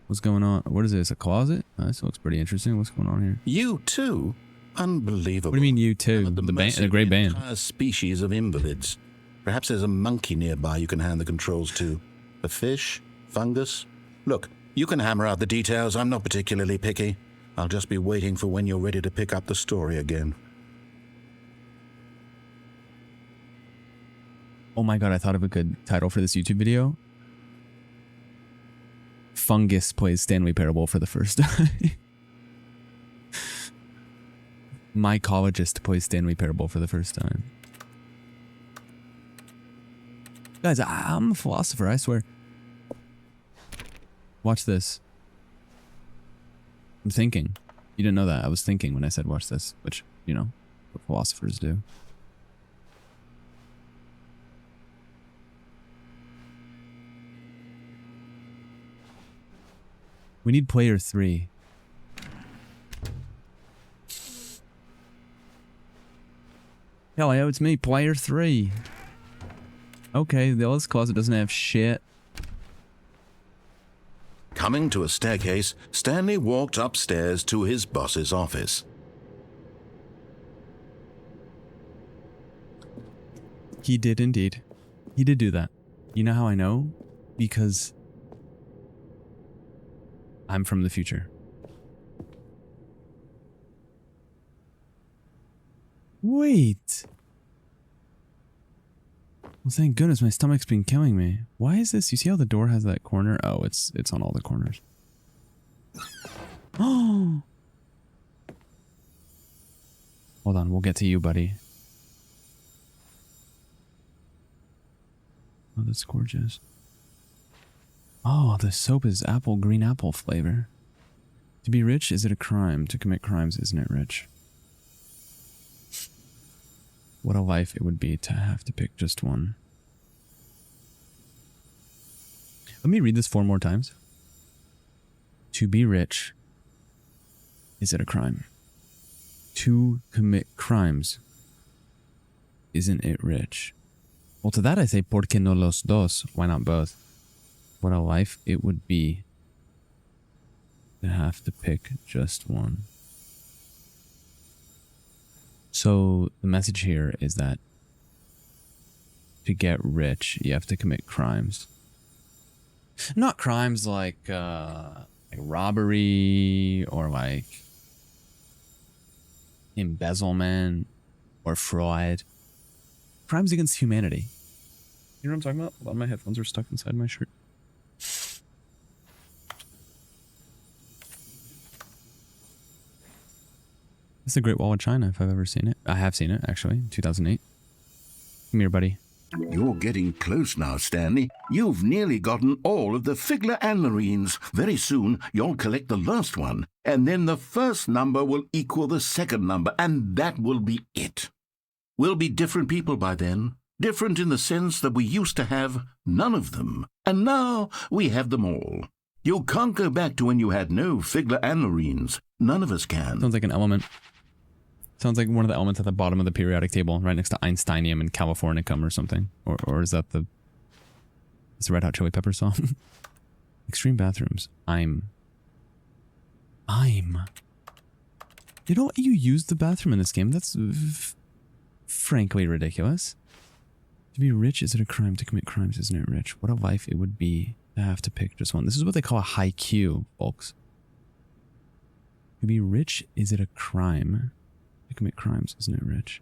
What's going on? What is this, a closet? This looks pretty interesting. What's going on here? You too? Unbelievable. What do you mean you too? And The great band. Entire species of invalids. Perhaps there's a monkey nearby you can hand the controls to. A fish? Fungus? Look, you can hammer out the details. I'm not particularly picky. I'll just be waiting for when you're ready to pick up the story again. Oh my god, I thought of a good title for this YouTube video. Fungus plays Stanley Parable for the first time. Mycologist plays Stanley Parable for the first time. Guys, I'm a philosopher, I swear. Watch this. I'm thinking. You didn't know that. I was thinking when I said watch this, which, you know, what philosophers do. We need player 3. Hello, it's me, player 3. Okay, the oldest closet doesn't have shit. Coming to a staircase, Stanley walked upstairs to his boss's office. He did indeed. He did do that. You know how I know? Because I'm from the future. Wait. Well, thank goodness my stomach's been killing me. Why is this? You see how the door has that corner? Oh, it's on all the corners. Oh. Hold on, we'll get to you, buddy. Oh, that's gorgeous. Oh, the soap is green apple flavor. To be rich, is it a crime? To commit crimes, isn't it rich? What a life it would be to have to pick just one. Let me read this 4 more times. To be rich, is it a crime? To commit crimes, isn't it rich? Well, to that I say, ¿por qué no los dos? Why not both? What a life it would be to have to pick just one. So the message here is that to get rich, you have to commit crimes. Not crimes like robbery or like embezzlement or fraud. Crimes against humanity. You know what I'm talking about? A lot of my headphones are stuck inside my shirt. It's the Great Wall of China, if I've ever seen it. I have seen it, actually, 2008. Come here, buddy. You're getting close now, Stanley. You've nearly gotten all of the Figler and Marines. Very soon, you'll collect the last one, and then the first number will equal the second number, and that will be it. We'll be different people by then. Different in the sense that we used to have none of them, and now we have them all. You can't go back to when you had no Figler and Marines. None of us can. Sounds like an element. Sounds like one of the elements at the bottom of the periodic table, right next to Einsteinium and Californicum or something. Or is that it's the Red Hot Chili Pepper song? Extreme bathrooms. I'm. You know, you use the bathroom in this game. That's frankly ridiculous. To be rich, is it a crime? To commit crimes, isn't it rich? What a life it would be to have to pick just one. This is what they call a high Q, folks. To be rich, is it a crime? To commit crimes, isn't it rich?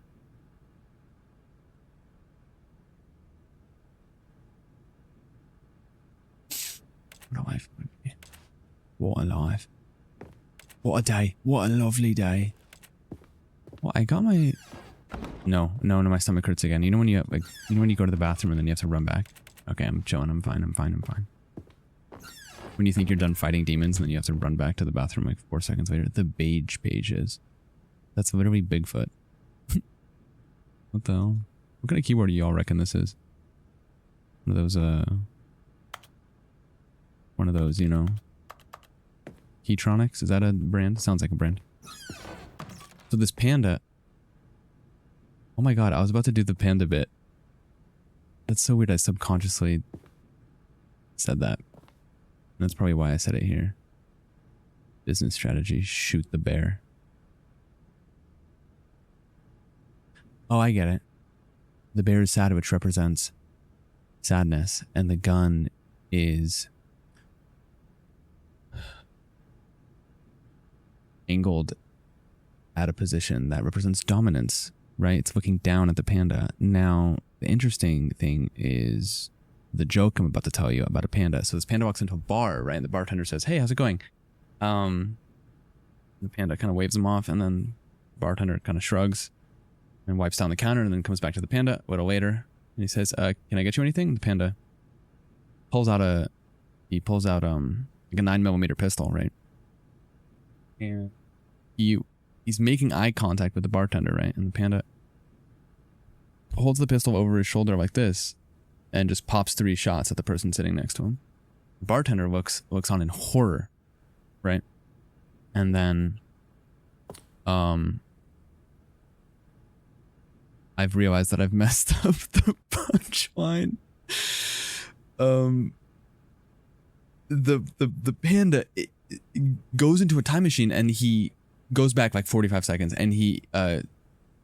What a life it would be. What a life. What a day. What a lovely day. Well, I got my... No, my stomach hurts again. You know when you when you go to the bathroom and then you have to run back? Okay, I'm chilling. I'm fine. when you think you're done fighting demons and then you have to run back to the bathroom like 4 seconds later. The beige page is. That's literally Bigfoot. What the hell? What kind of keyboard do y'all reckon this is? One of those, you know, Keytronics? Is that a brand? Sounds like a brand. So this panda. Oh my god, I was about to do the panda bit. That's so weird. I subconsciously said that. And that's probably why I said it here. Business strategy, shoot the bear. Oh, I get it. The bear is sad, which represents sadness, and the gun is angled at a position that represents dominance, right? It's looking down at the panda. Now, the interesting thing is the joke I'm about to tell you about a panda. So this panda walks into a bar, right? And the bartender says, "Hey, how's it going?" The panda kind of waves him off, and then the bartender kind of shrugs and wipes down the counter, and then comes back to the panda a little later, and he says, "Can I get you anything?" The panda pulls out like a 9mm pistol, right? And he's making eye contact with the bartender, right? And the panda holds the pistol over his shoulder like this, and just pops 3 shots at the person sitting next to him. The bartender looks on in horror, right? And then, I've realized that I've messed up the punchline. The panda it goes into a time machine, and he goes back like 45 seconds, and he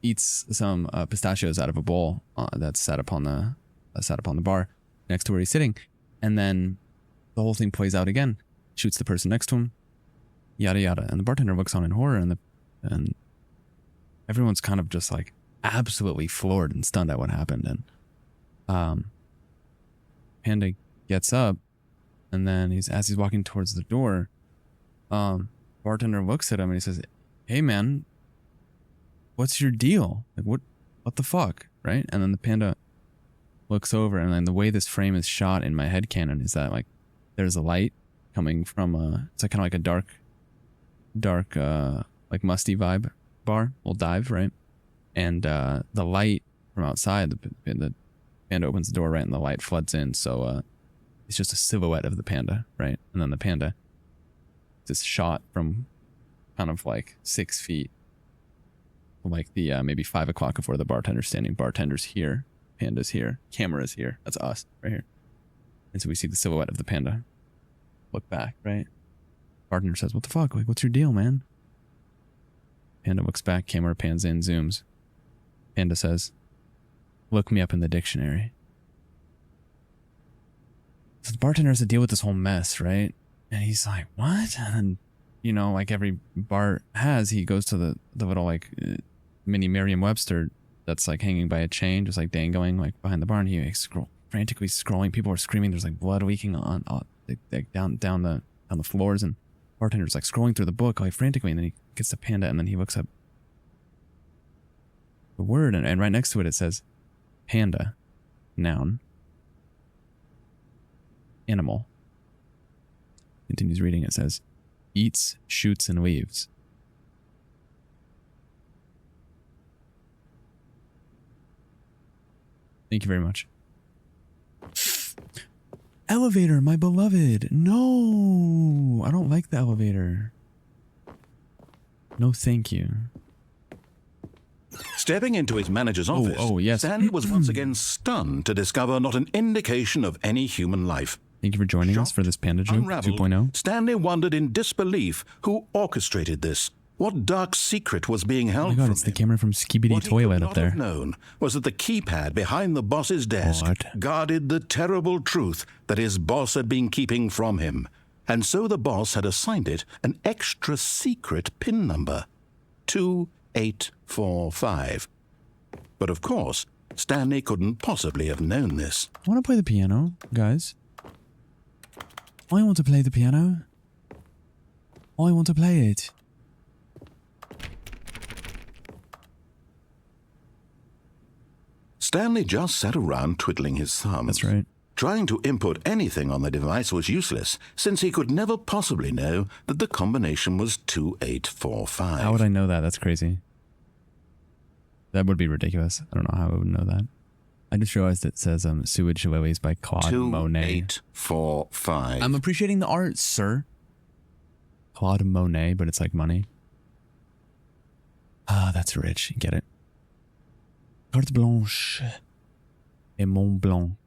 eats some pistachios out of a bowl that's sat upon the bar next to where he's sitting, and then the whole thing plays out again. Shoots the person next to him, yada yada, and the bartender looks on in horror, and everyone's kind of just like absolutely floored and stunned at what happened. And Panda gets up, and then as he's walking towards the door, bartender looks at him and he says, "Hey man, what's your deal? Like what the fuck?" Right? And then the panda looks over, and then the way this frame is shot in my headcanon is that like there's a light coming from it's like kind of like a dark like musty vibe bar, little dive, right? And the light from outside, the panda opens the door, right, and the light floods in, so it's just a silhouette of the panda, right? And then the panda is shot from kind of like 6 feet, like the maybe 5 o'clock before the bartender's standing. Bartender's here, panda's here, camera's here. That's us right here. And so we see the silhouette of the panda. Look back, right? Bartender says, "What the fuck? Like, what's your deal, man?" Panda looks back, camera pans in, zooms. Panda says, "Look me up in the dictionary." So the bartender has to deal with this whole mess, right? And he's like, "What?" And then, you know, like every bar has, he goes to the little like mini Merriam-Webster that's like hanging by a chain, just like dangling like behind the bar, and he frantically scrolling. People are screaming. There's like blood leaking on down the floors, and bartender's like scrolling through the book like frantically, and then he gets the panda, and then he looks up the word, and right next to it says panda, noun, animal. Continues reading. It says eats, shoots, and leaves. Thank you very much. Elevator, my beloved. No, I don't like the elevator. No, thank you. Stepping into his manager's office, yes. Stanley was once again stunned to discover not an indication of any human life. Thank you for joining us for this Panda Joke 2.0. Stanley wondered in disbelief who orchestrated this. What dark secret was being held oh my God, from it's the him? camera from Skibidi Toilet up there. What he could not have known was that the keypad behind the boss's desk guarded the terrible truth that his boss had been keeping from him. And so the boss had assigned it an extra secret PIN number, 2845. But of course, Stanley couldn't possibly have known this. I want to play the piano, guys. I want to play the piano. I want to play it. Stanley just sat around twiddling his thumbs. That's right. Trying to input anything on the device was useless, since he could never possibly know that the combination was 2845. How would I know that? That's crazy. That would be ridiculous. I don't know how I would know that. I just realized it says Sewage Lilies by Claude Monet. 2845. I'm appreciating the art, sir. Claude Monet, but it's like money. Ah, that's rich. Get it. Carte blanche et Mont Blanc.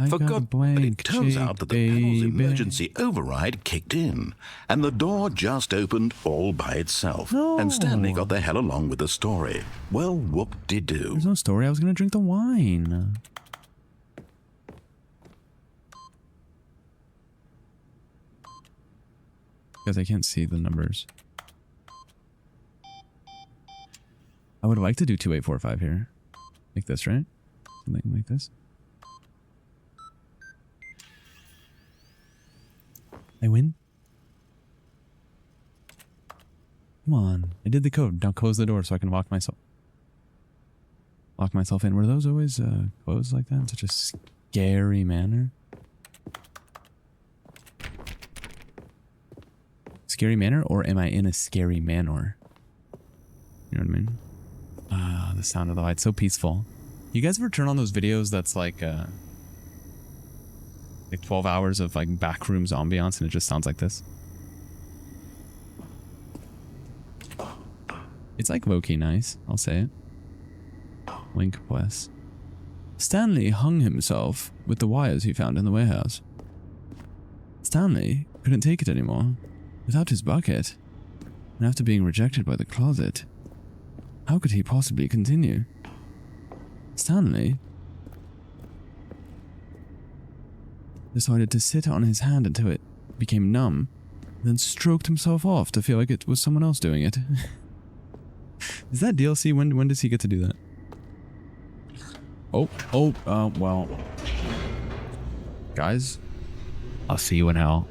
Forgot, but it turns out that the panel's emergency override kicked in, and the door just opened all by itself. No. And Stanley got the hell along with the story. Well, whoop-de-doo. There's no story. I was going to drink the wine. Because I can't see the numbers. I would like to do 2845 here. Like this, right? Something like this. I win? Come on. I did the code. Now close the door so I can lock myself in. Were those always closed like that in such a scary manner? Scary manner, or am I in a scary manner? You know what I mean? Ah, the sound of the light, so peaceful. You guys ever turn on those videos that's like 12 hours of like backrooms ambiance and it just sounds like this? It's like low-key nice, I'll say it. Link bless. Stanley hung himself with the wires he found in the warehouse. Stanley couldn't take it anymore. Without his bucket, and after being rejected by the closet, how could he possibly continue? Stanley decided to sit on his hand until it became numb, then stroked himself off to feel like it was someone else doing it. Is that DLC? When does he get to do that? Well. Guys, I'll see you in hell.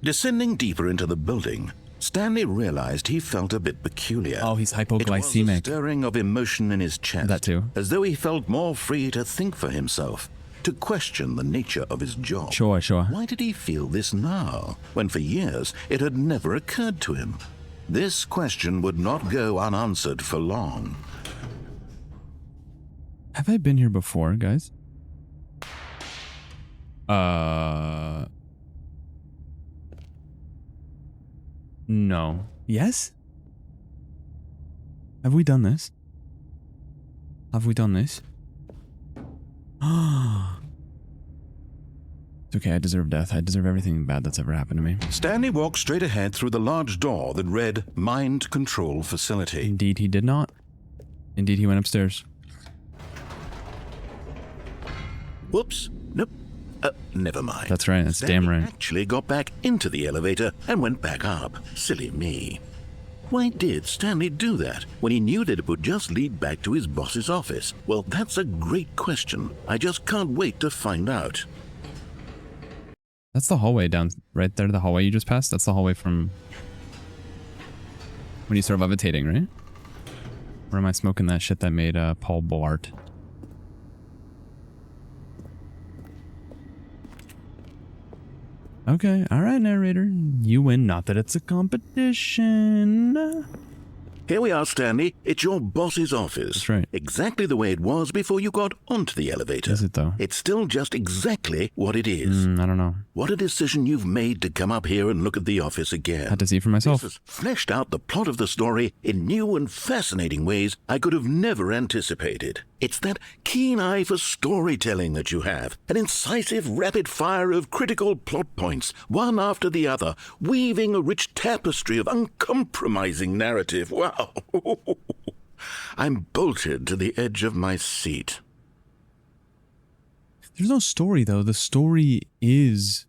Descending deeper into the building, Stanley realized he felt a bit peculiar. Oh, he's It was a hypoglycemic. stirring of emotion in his chest. That too. As though he felt more free to think for himself, to question the nature of his job. Sure. Why did he feel this now, when for years it had never occurred to him? This question would not go unanswered for long. Have I been here before, guys? No. Yes? Have we done this? Have we done this? It's okay, I deserve death. I deserve everything bad that's ever happened to me. Stanley walked straight ahead through the large door that read Mind Control Facility. Indeed he did not. Indeed he went upstairs. Whoops. Nope. Never mind. That's right, that's damn right. Actually got back into the elevator and went back up. Silly me. Why did Stanley do that when he knew that it would just lead back to his boss's office? Well, that's a great question. I just can't wait to find out. That's the hallway down right there, the hallway you just passed. That's the hallway from when you start levitating, right? Or am I smoking that shit that made Paul Blart? Okay, alright, narrator. You win, not that it's a competition. Here we are, Stanley. It's your boss's office. That's right. Exactly the way it was before you got onto the elevator. Is it though? It's still just exactly what it is. I don't know. What a decision you've made to come up here and look at the office again. Had to see for myself. This has fleshed out the plot of the story in new and fascinating ways I could have never anticipated. It's that keen eye for storytelling that you have, an incisive rapid fire of critical plot points, one after the other, weaving a rich tapestry of uncompromising narrative. Wow! I'm bolted to the edge of my seat. There's no story though. The story is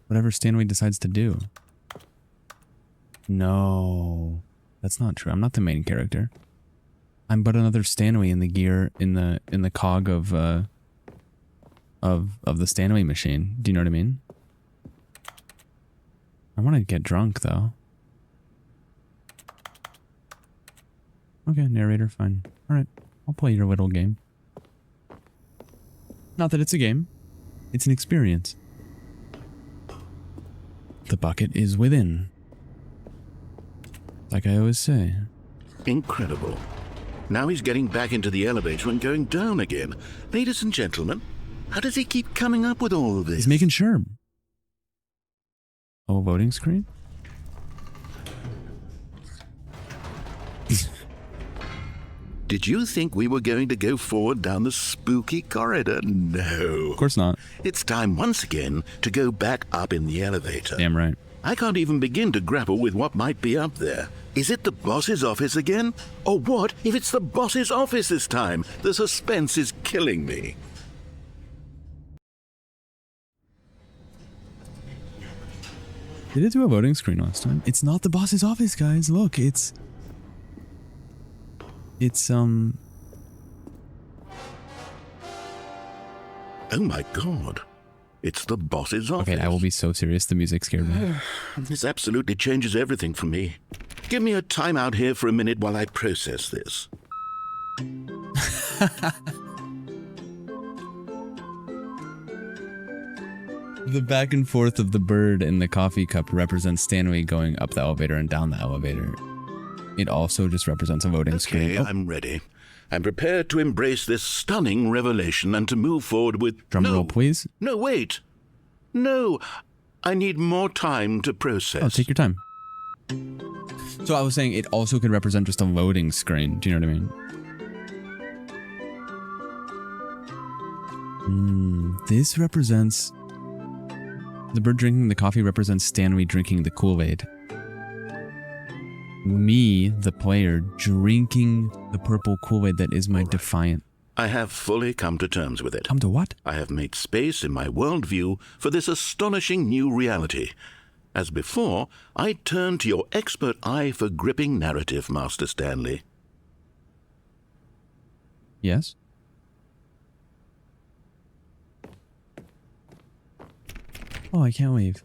whatever Stanley decides to do. No, that's not true. I'm not the main character. I'm but another Stanley in the gear in the cog of the Stanley machine. Do you know what I mean? I want to get drunk though. Okay, narrator, fine. Alright, I'll play your little game. Not that it's a game. It's an experience. The bucket is within. Like I always say. Incredible. Now he's getting back into the elevator and going down again. Ladies and gentlemen, how does he keep coming up with all of this? He's making sure. Oh, a voting screen? Did you think we were going to go forward down the spooky corridor? No. Of course not. It's time once again to go back up in the elevator. Damn right. I can't even begin to grapple with what might be up there. Is it the boss's office again? Or what if it's the boss's office this time? The suspense is killing me. Did it do a voting screen last time? It's not the boss's office, guys. Look, it's Oh my god. It's the boss's office. Okay, I will be so serious. The music scared me. This absolutely changes everything for me. Give me a timeout here for a minute while I process this. The back and forth of the bird and the coffee cup represents Stanley going up the elevator and down the elevator. It also just represents a voting screen. Okay, I'm ready. I'm prepared to embrace this stunning revelation and to move forward with... Drum roll, please. No, wait. No, I need more time to process. Oh, take your time. So I was saying it also could represent just a loading screen. Do you know what I mean? This represents... The bird drinking the coffee represents Stanley drinking the Kool-Aid. Me, the player, drinking the purple Kool-Aid that is my defiant. I have fully come to terms with it. Come to what? I have made space in my worldview for this astonishing new reality. As before, I turn to your expert eye for gripping narrative, Master Stanley. Yes? Oh, I can't leave.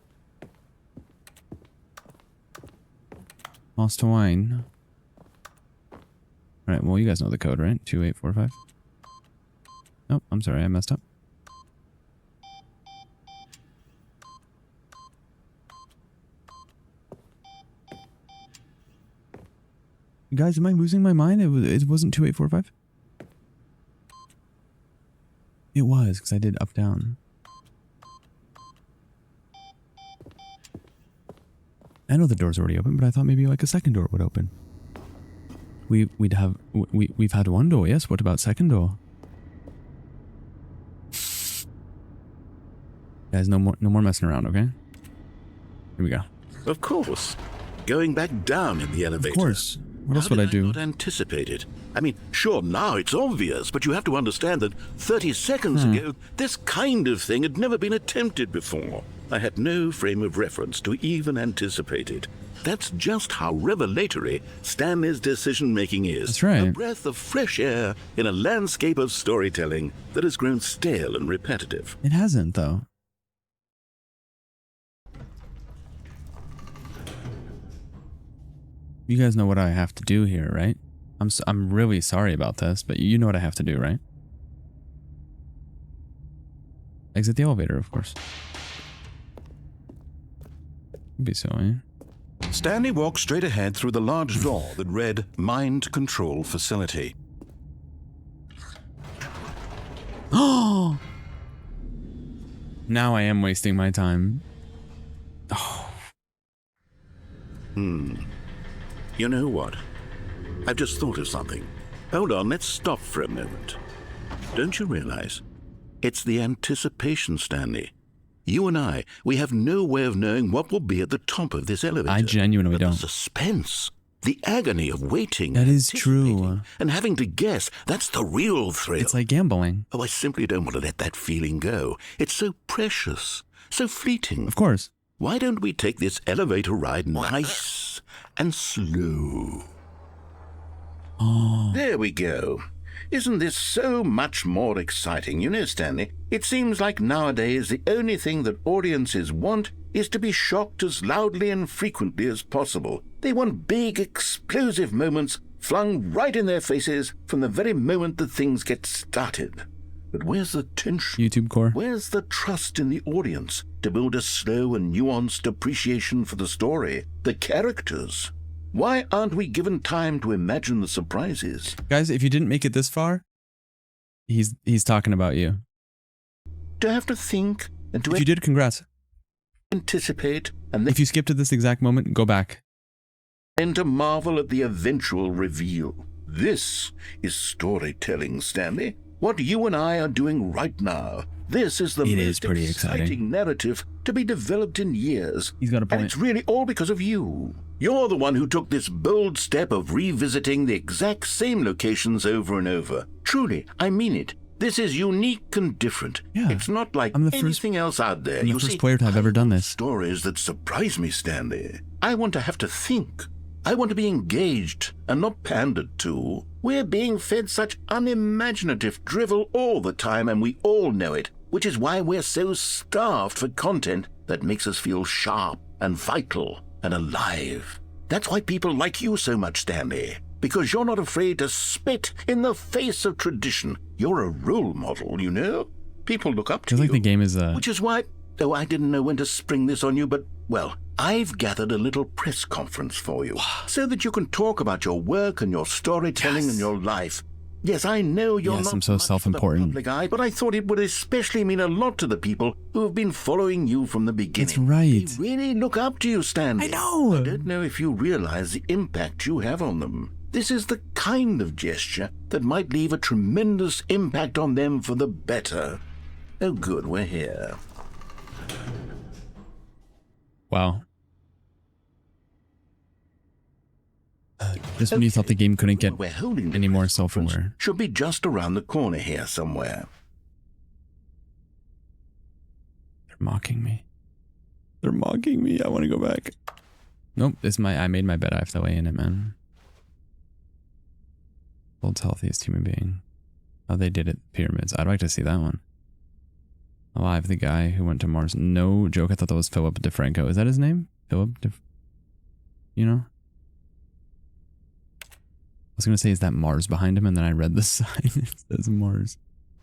Lost to wine. Alright, well, you guys know the code, right? 2845. Oh, I'm sorry, I messed up. Guys, am I losing my mind? It wasn't 2845? It was, because I did up down. I know the door's already open, but I thought maybe like a second door would open. We've had one door, yes. What about second door? Guys, no more messing around, okay? Here we go. Of course. Going back down in the elevator. Of course. What else would I do? Not anticipate it. I mean, sure, now it's obvious, but you have to understand that 30 seconds ago, this kind of thing had never been attempted before. I had no frame of reference to even anticipate it. That's just how revelatory Stanley's decision-making is. That's right. A breath of fresh air in a landscape of storytelling that has grown stale and repetitive. It hasn't, though. You guys know what I have to do here, right? I'm really sorry about this, but you know what I have to do, right? Exit the elevator, of course. It'd be silly. Stanley walked straight ahead through the large door that read Mind Control Facility. Oh! Now I am wasting my time. Oh. You know what? I've just thought of something. Hold on, let's stop for a moment. Don't you realize? It's the anticipation, Stanley. You and I, we have no way of knowing what will be at the top of this elevator. I genuinely don't. The suspense, the agony of waiting. That is true. And having to guess, that's the real thrill. It's like gambling. Oh, I simply don't want to let that feeling go. It's so precious, so fleeting. Of course. Why don't we take this elevator ride nice and slow? Oh. There we go. Isn't this so much more exciting? You know, Stanley, it seems like nowadays the only thing that audiences want is to be shocked as loudly and frequently as possible. They want big, explosive moments flung right in their faces from the very moment that things get started. But where's the tension? YouTube core. Where's the trust in the audience to build a slow and nuanced appreciation for the story, the characters? Why aren't we given time to imagine the surprises? Guys, if you didn't make it this far, he's talking about you. To have to think and to If you did, congrats. anticipate and If you skipped at this exact moment, go back. then to marvel at the eventual reveal. This is storytelling, Stanley. What you and I are doing right now. This is the It most is pretty exciting narrative to be developed in years. He's got a point. And it's really all because of you. You're the one who took this bold step of revisiting the exact same locations over and over. Truly, I mean it. This is unique and different. Yeah. It's not like I'm the anything else out there. I'm the first player to have ever done this. Stories that surprise me, Stanley. I want to have to think. I want to be engaged and not pandered to. We're being fed such unimaginative drivel all the time, and we all know it, which is why we're so starved for content that makes us feel sharp and vital and alive. That's why people like you so much, Stanley, because you're not afraid to spit in the face of tradition. You're a role model, you know? People look up to I feel you. like the game is Which is why, oh, I didn't know when to spring this on you, but, well, I've gathered a little press conference for you so that you can talk about your work and your storytelling and your life. Yes, I know you're Yes, not I'm so much for the self-important. public eye, but I thought it would especially mean a lot to the people who have been following you from the beginning. That's right. They really look up to you, Stanley. I know. I don't know if you realize the impact you have on them. This is the kind of gesture that might leave a tremendous impact on them for the better. Oh, good, we're here. Wow. Just when you thought the game couldn't get We're holding the any more press conference self-aware. should be just around the corner here somewhere. They're mocking me. They're mocking me. I want to go back. Nope, I made my bed. I have to lay in it, man. World's healthiest human being. How they did it, pyramids. I'd like to see that one. Alive, the guy who went to Mars. No joke, I thought that was Philip DeFranco. Is that his name? You know? I was going to say, is that Mars behind him? And then I read the sign. It says Mars.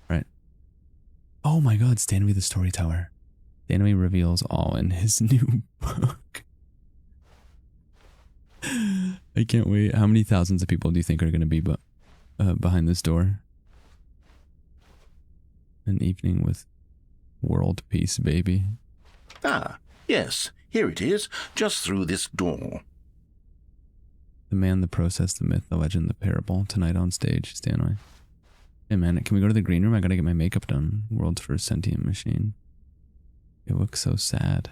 Right. Oh my god, Stanley the Storyteller. Stanley reveals all in his new book. I can't wait. How many thousands of people do you think are going to be behind this door? An evening with world peace, baby. Ah, yes, here it is, just through this door. The man, the process, the myth, the legend, the parable. Tonight on stage, Stanley. Hey man, can we go to the green room? I gotta get my makeup done. World's first sentient machine. It looks so sad.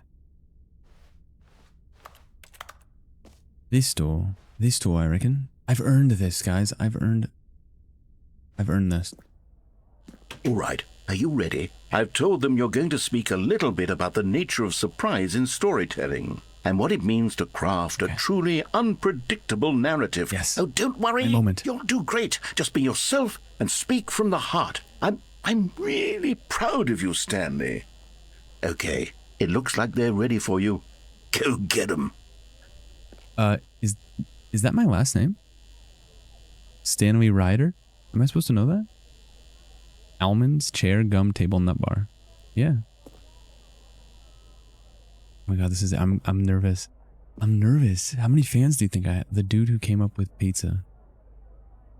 This door, I reckon. I've earned this, guys. I've earned this. All right, are you ready? I've told them you're going to speak a little bit about the nature of surprise in storytelling and what it means to craft a truly unpredictable narrative. Yes. Oh, don't worry. My moment. You'll do great. Just be yourself and speak from the heart. I'm really proud of you, Stanley. Okay, it looks like they're ready for you. Go get 'em. Is that my last name? Stanley Ryder? Am I supposed to know that? Almonds, chair, gum, table, nut bar. Yeah. Oh my god, this is I'm nervous. I'm nervous. How many fans do you think I have? The dude who came up with pizza.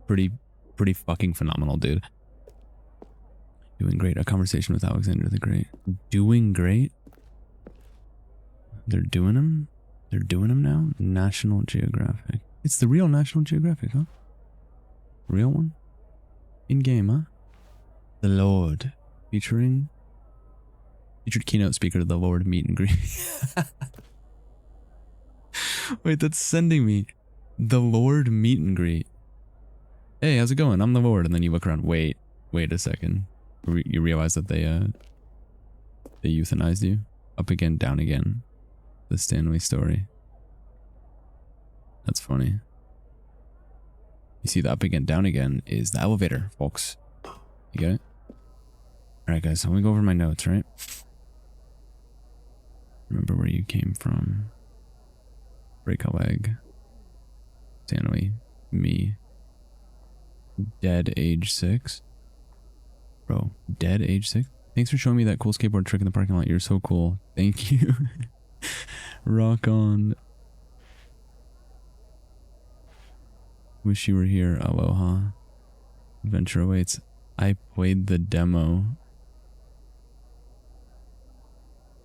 Pretty fucking phenomenal, dude. Doing great. A conversation with Alexander the Great. Doing great? They're doing them? They're doing them now? National Geographic. It's the real National Geographic, huh? Real one? In game, huh? The Lord. Featured keynote speaker, the Lord meet and greet. Wait, that's sending me. The Lord meet and greet. Hey, how's it going? I'm the Lord. And then you look around. Wait a second. You realize that they euthanized you? Up again, down again. The Stanley story. That's funny. You see the up again, down again is the elevator, folks. You get it? Alright guys, so let me go over my notes, right? Remember where you came from. Break a leg. Stanley. Me. Dead age 6. Bro, dead age 6? Thanks for showing me that cool skateboard trick in the parking lot. You're so cool. Thank you. Rock on. Wish you were here. Aloha. Adventure awaits. I played the demo.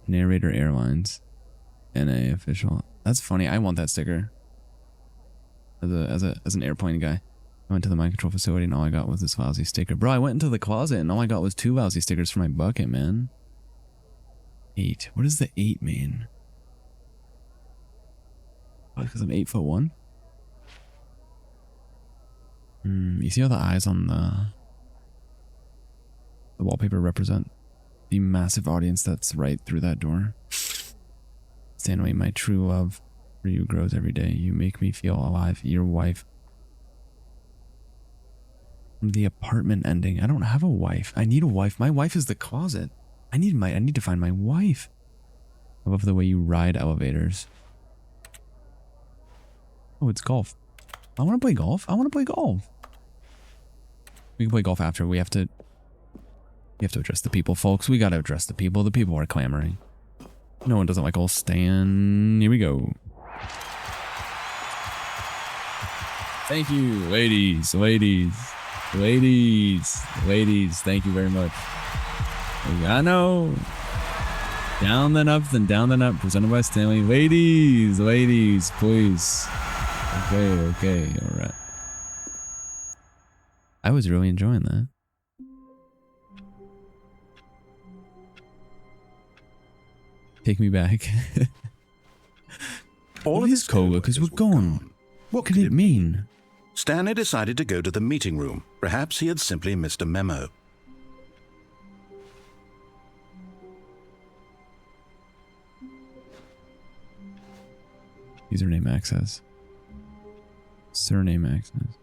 Narrator Airlines. NA official. That's funny. I want that sticker. As an airplane guy. I went to the mind control facility and all I got was this lousy sticker. Bro, I went into the closet and all I got was 2 lousy stickers for my bucket, man. 8. What does the 8 mean? Because I'm 8'1"? You see how the eyes on the wallpaper represent the massive audience that's right through that door? Stanley, my true love for you grows every day. You make me feel alive. Your wife. The apartment ending. I don't have a wife. I need a wife. My wife is the closet. I need to find my wife. I love the way you ride elevators. Oh, it's golf. I want to play golf. I want to play golf. We can play golf after. We have to address the people, folks. We got to address the people. The people are clamoring. No one doesn't like old Stan. Here we go. Thank you, ladies. Thank you very much. I know. Down then up, then down then up. Presented by Stanley. Ladies, please. Okay, all right. I was really enjoying that. Take me back. All of this co-workers were gone. What could it mean? Stanley decided to go to the meeting room. Perhaps he had simply missed a memo. Username access. Surname access.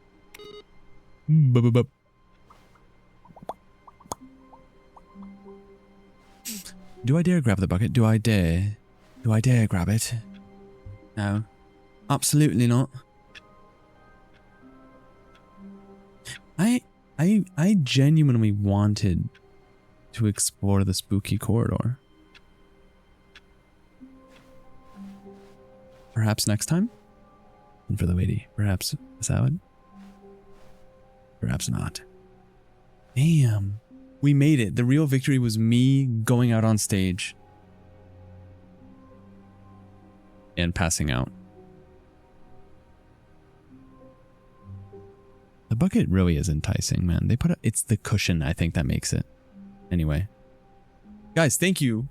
Do I dare grab the bucket? Do I dare? Do I dare grab it? No. Absolutely not. I genuinely wanted to explore the spooky corridor. Perhaps next time? And for the lady, perhaps a salad? Perhaps not. Damn. We made it. The real victory was me going out on stage and passing out. The bucket really is enticing, man. It's the cushion, I think, that makes it. Anyway. Guys, thank you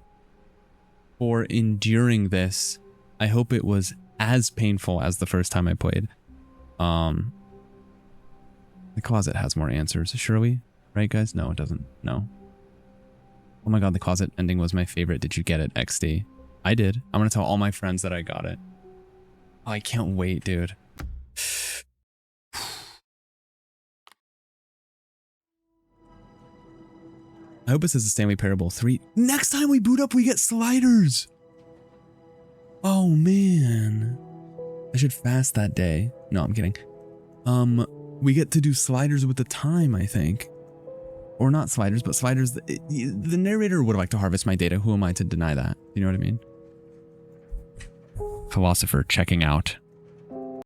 for enduring this. I hope it was as painful as the first time I played. The closet has more answers, surely? Right, guys? No, it doesn't. No. Oh my god, the closet ending was my favorite. Did you get it, XD? I did. I'm gonna tell all my friends that I got it. Oh, I can't wait, dude. I hope it says the Stanley Parable 3. Next time we boot up, we get sliders. Oh, man. I should fast that day. No, I'm kidding. We get to do sliders with the time, I think. Or not sliders, but sliders. The narrator would like to harvest my data. Who am I to deny that? You know what I mean? Philosopher checking out.